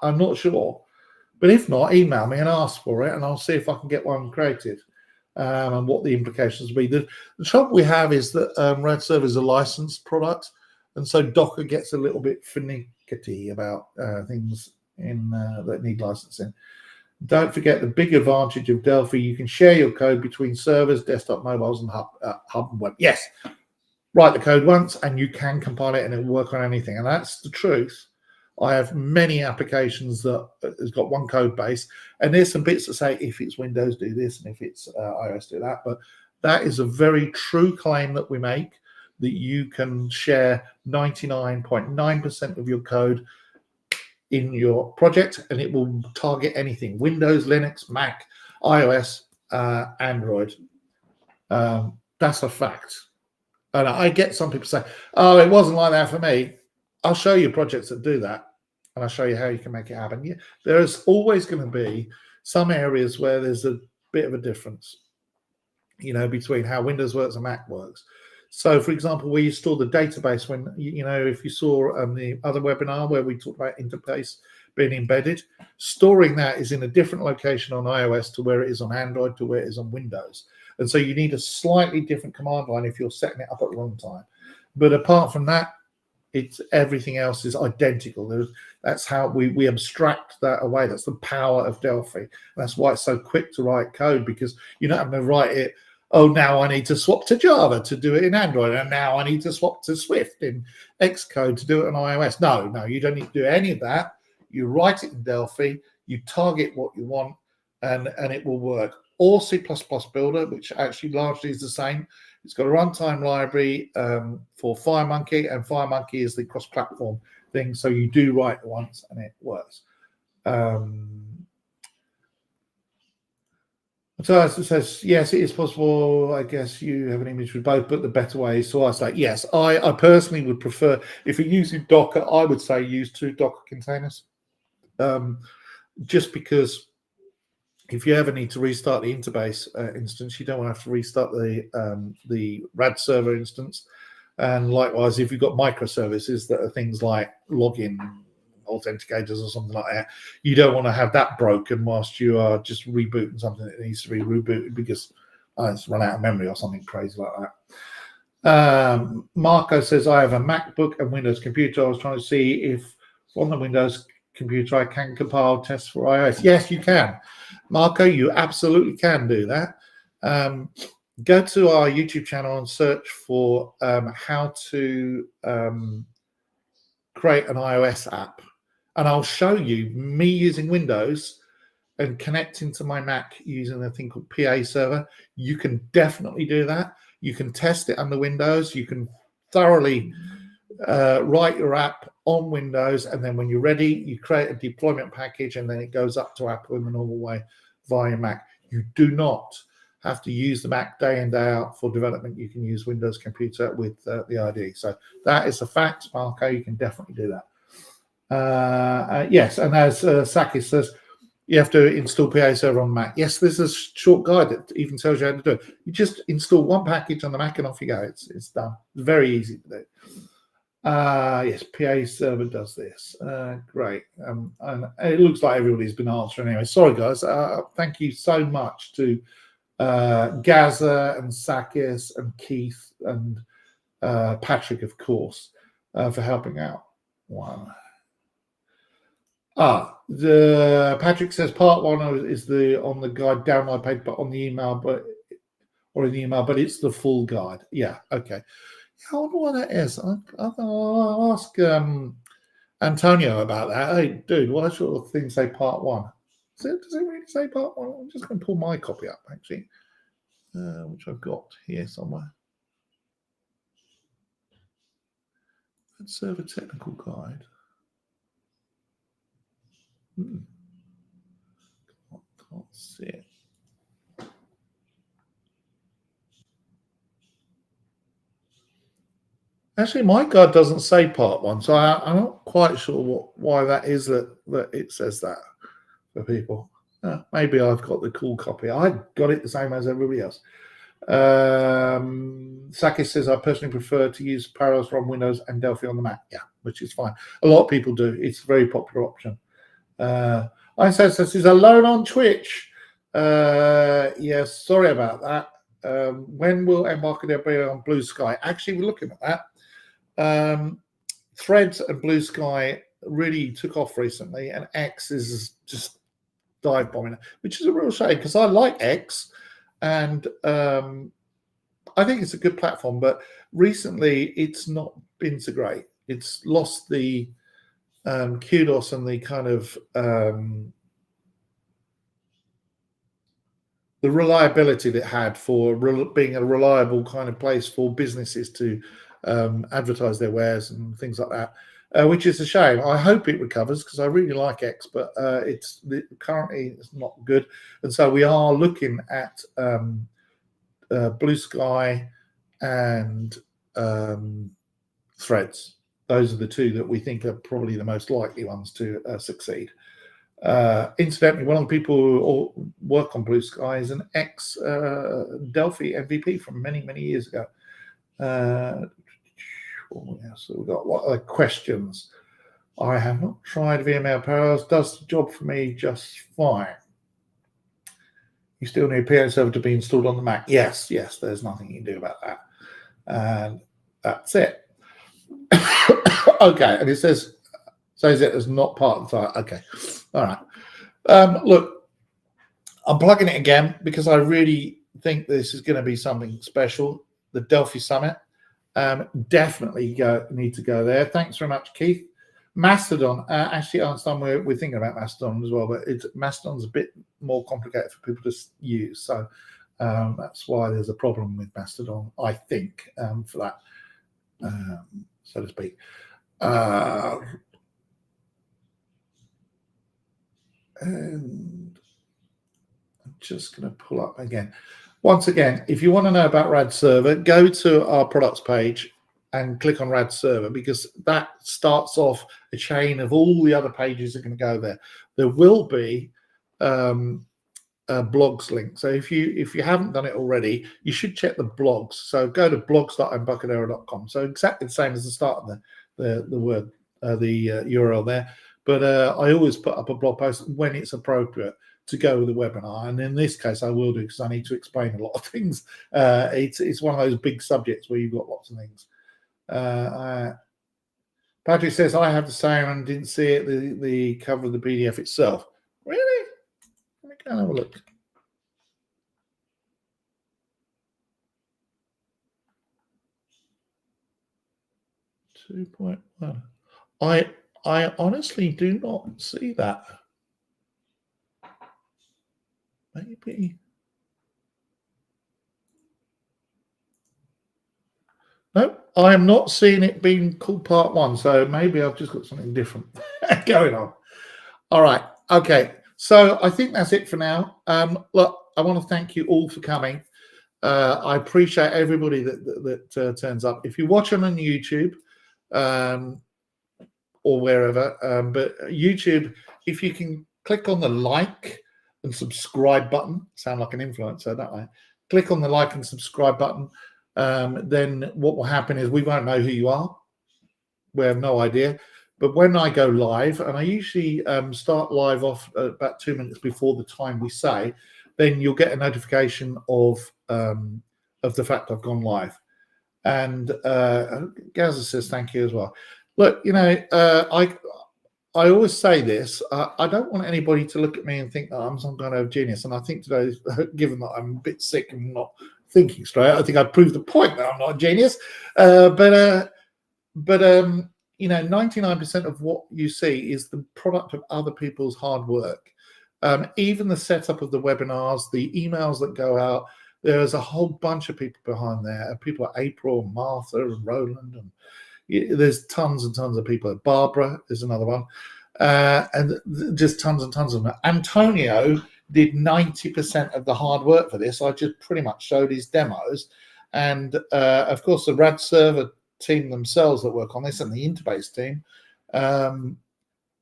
I'm not sure. But if not, email me and ask for it, and I'll see if I can get one created and what the implications will be. The trouble we have is that RAD Server is a licensed product, and so Docker gets a little bit finicky about things that need licensing. Don't forget the big advantage of Delphi: you can share your code between servers, desktop, mobiles, and hub and web. Yes, write the code once, and you can compile it, and it'll work on anything. And that's the truth. I have many applications that has got one code base, and there's some bits that say if it's Windows do this and if it's iOS do that. But that is a very true claim that we make, that you can share 99.9% of your code in your project, and it will target anything: Windows, Linux, Mac, iOS, Android. That's a fact. And I get some people say, "Oh, it wasn't like that for me." I'll show you projects that do that, and I'll show you how you can make it happen. Yeah, there's always going to be some areas where there's a bit of a difference, between how Windows works and Mac works. So, for example, where you store the database, when if you saw the other webinar where we talked about interface being embedded, storing that is in a different location on iOS to where it is on Android to where it is on Windows, and so you need a slightly different command line if you're setting it up at the wrong time. But apart from that, everything else is identical. That's how we abstract that away. That's the power of Delphi. That's why it's so quick to write code, because you're not having to write it. Oh, now I need to swap to Java to do it in Android, and now I need to swap to Swift in Xcode to do it on iOS. No, you don't need to do any of that. You write it in Delphi, you target what you want, and it will work. Or C++ Builder, which actually largely is the same. It's got a runtime library for FireMonkey, and FireMonkey is the cross-platform thing. So you do write it once and it works. So as it says, yes, it is possible. I guess you have an image with both, but the better way is to isolate. Yes, I personally would prefer, if you're using Docker, I would say use 2 Docker containers, just because if you ever need to restart the Interbase instance, you don't want to have to restart the RAD server instance. And likewise, if you've got microservices that are things like login authenticators or something like that, you don't want to have that broken whilst you are just rebooting something that needs to be rebooted because it's run out of memory or something crazy like that. Marco says, I have a MacBook and Windows computer. I was trying to see if on the Windows computer I can compile tests for iOS. Yes, you can. Marco, you absolutely can do that. Go to our YouTube channel and search for how to create an iOS app. And I'll show you me using Windows and connecting to my Mac using a thing called PA Server. You can definitely do that. You can test it under Windows. You can thoroughly write your app on Windows, and then when you're ready, you create a deployment package, and then it goes up to Apple in the normal way via Mac. You do not have to use the Mac day in, day out for development. You can use Windows Computer with the IDE. So that is a fact, Marco. You can definitely do that. Yes, and as Sakis says, you have to install PA Server on Mac. Yes, there's a short guide that even tells you how to do it. You just install one package on the Mac and off you go. It's done. It's very easy to do. Yes, PA Server does this. Great. And it looks like everybody's been answering anyway. Sorry, guys. Thank you so much to Gaza and Sakis and Keith and Patrick, of course, for helping out. One. The Patrick says part 1 is on the guide download page, but on the email, or in the email, but it's the full guide. Yeah, okay. I wonder what that is. I'll ask Antonio about that. Hey, dude, why sort of thing say part 1? Does it really say part 1? I'm just going to pull my copy up, actually, which I've got here somewhere. RAD Server Technical Guide. Can't see it. Actually, my guide doesn't say part 1, so I'm not quite sure why that is that it says that for people. Maybe I've got the cool copy. I got it the same as everybody else. Sakis says, I personally prefer to use Parallels from Windows and Delphi on the Mac. Yeah, which is fine. A lot of people do. It's a very popular option. I says this is alone on Twitch. Yes, sorry about that. When will Embarcadero be on Blue Sky? Actually, we're looking at that. Threads and Blue Sky really took off recently, and X is just dive bombing, which is a real shame because I like X, and I think it's a good platform. But recently, it's not been so great. It's lost the kudos and the kind of the reliability that it had for being a reliable kind of place for businesses to advertise their wares and things like that, which is a shame. I hope it recovers because I really like X, but currently it's not good. And so we are looking at Blue Sky and Threads. Those are the two that we think are probably the most likely ones to succeed. Incidentally, one of the people who work on Blue Sky is an ex Delphi MVP from many, many years ago. So we've got what other questions? I have not tried VMware Parallels. Does the job for me just fine. You still need PA Server to be installed on the Mac. Yes, there's nothing you can do about that. And that's it. Okay, and it says it as not part of the site. Okay, all right. Look, I'm plugging it again because I really think this is going to be something special. The Delphi Summit. Definitely need to go there. Thanks very much, Keith. Mastodon. Actually, I understand we're thinking about Mastodon as well, but Mastodon's a bit more complicated for people to use. So that's why there's a problem with Mastodon, I think, for that, so to speak. And I'm just going to pull up again. Once again, if you want to know about RAD Server, go to our products page and click on RAD Server because that starts off a chain of all the other pages that are going to go there. There will be a blogs link. So if you haven't done it already, you should check the blogs. So go to blogs.embarcadero.com. So exactly the same as the start of the word, the URL there. But I always put up a blog post when it's appropriate to go with the webinar, and in this case I will do because I need to explain a lot of things. It's one of those big subjects where you've got lots of things. Patrick says I have the same and didn't see it, the cover of the PDF itself. Really? Let me go and have a look. (2.1) I honestly do not see that. Maybe. No, I am not seeing it being called part 1, so maybe I've just got something different going on. All right. Okay. So I think that's it for now. Look, I want to thank you all for coming. I appreciate everybody that turns up. If you're watching on YouTube or wherever, but YouTube, if you can click on the like and subscribe button, sound like an influencer, don't I? Click on the like and subscribe button. Then what will happen is we won't know who you are. We have no idea. But when I go live, and I usually start live off about 2 minutes before the time we say, then you'll get a notification of the fact I've gone live. And Gaza says thank you as well. Look, you know, I always say this. I don't want anybody to look at me and think that I'm some kind of genius. And I think today, given that I'm a bit sick and not thinking straight, I think I proved the point that I'm not a genius. But you know, 99% of what you see is the product of other people's hard work. Even the setup of the webinars, the emails that go out, there's a whole bunch of people behind there. People like April, and Martha, and Roland, and there's tons and tons of people. Barbara is another one, and just tons and tons of them. Antonio did 90% of the hard work for this. I just pretty much showed his demos, and of course the RAD Server team themselves that work on this, and the Interbase team,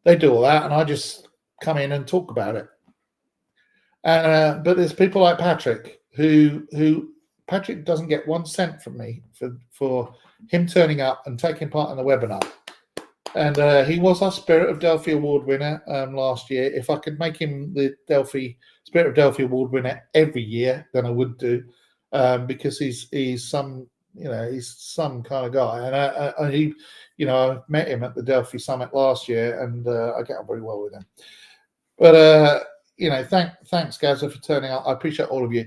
they do all that, and I just come in and talk about it. But there's people like Patrick who Patrick doesn't get 1 cent from me for him turning up and taking part in the webinar. And he was our Spirit of Delphi Award winner last year. If I could make him the Spirit of Delphi Award winner every year, then I would do, because he's some, you know, he's some kind of guy. And he, you know, I met him at the Delphi Summit last year, and I get on very well with him. But you know, thanks, Gaza, for turning up. I appreciate all of you.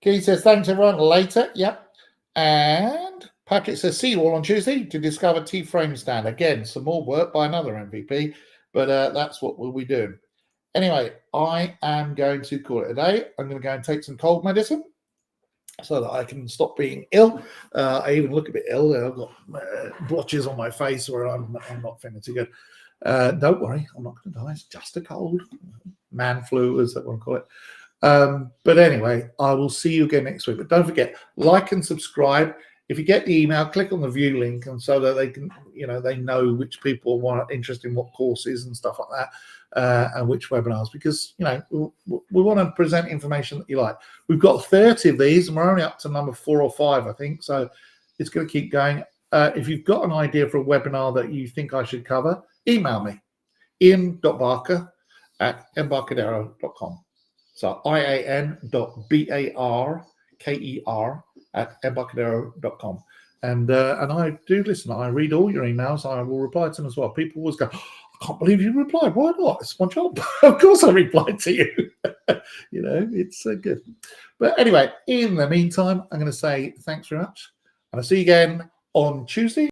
Keith says thanks everyone. Later, yep. And Patrick says see you all on Tuesday to discover T-frame stand. Again, some more work by another MVP, but that's what we'll be doing. Anyway, I am going to call it a day. I'm going to go and take some cold medicine so that I can stop being ill. I even look a bit ill. I've got blotches on my face where I'm not feeling too good. Don't worry, I'm not going to die. It's just a cold. Man flu, as everyone call it. But anyway, I will see you again next week. But don't forget, like and subscribe. If you get the email, click on the view link, and so that they can, you know, they know which people want interest in what courses and stuff like that, and which webinars, because, you know, we want to present information that you like. We've got 30 of these, and we're only up to number 4 or 5, I think. So it's going to keep going. If you've got an idea for a webinar that you think I should cover, email me, ian.barker@embarcadero.com. So ian.barker@embarcadero.com. And I do listen. I read all your emails. I will reply to them as well. People always go, I can't believe you replied. Why not? It's my job. Of course I replied to you. You know, it's good. But anyway, in the meantime, I'm going to say thanks very much. And I'll see you again on Tuesday.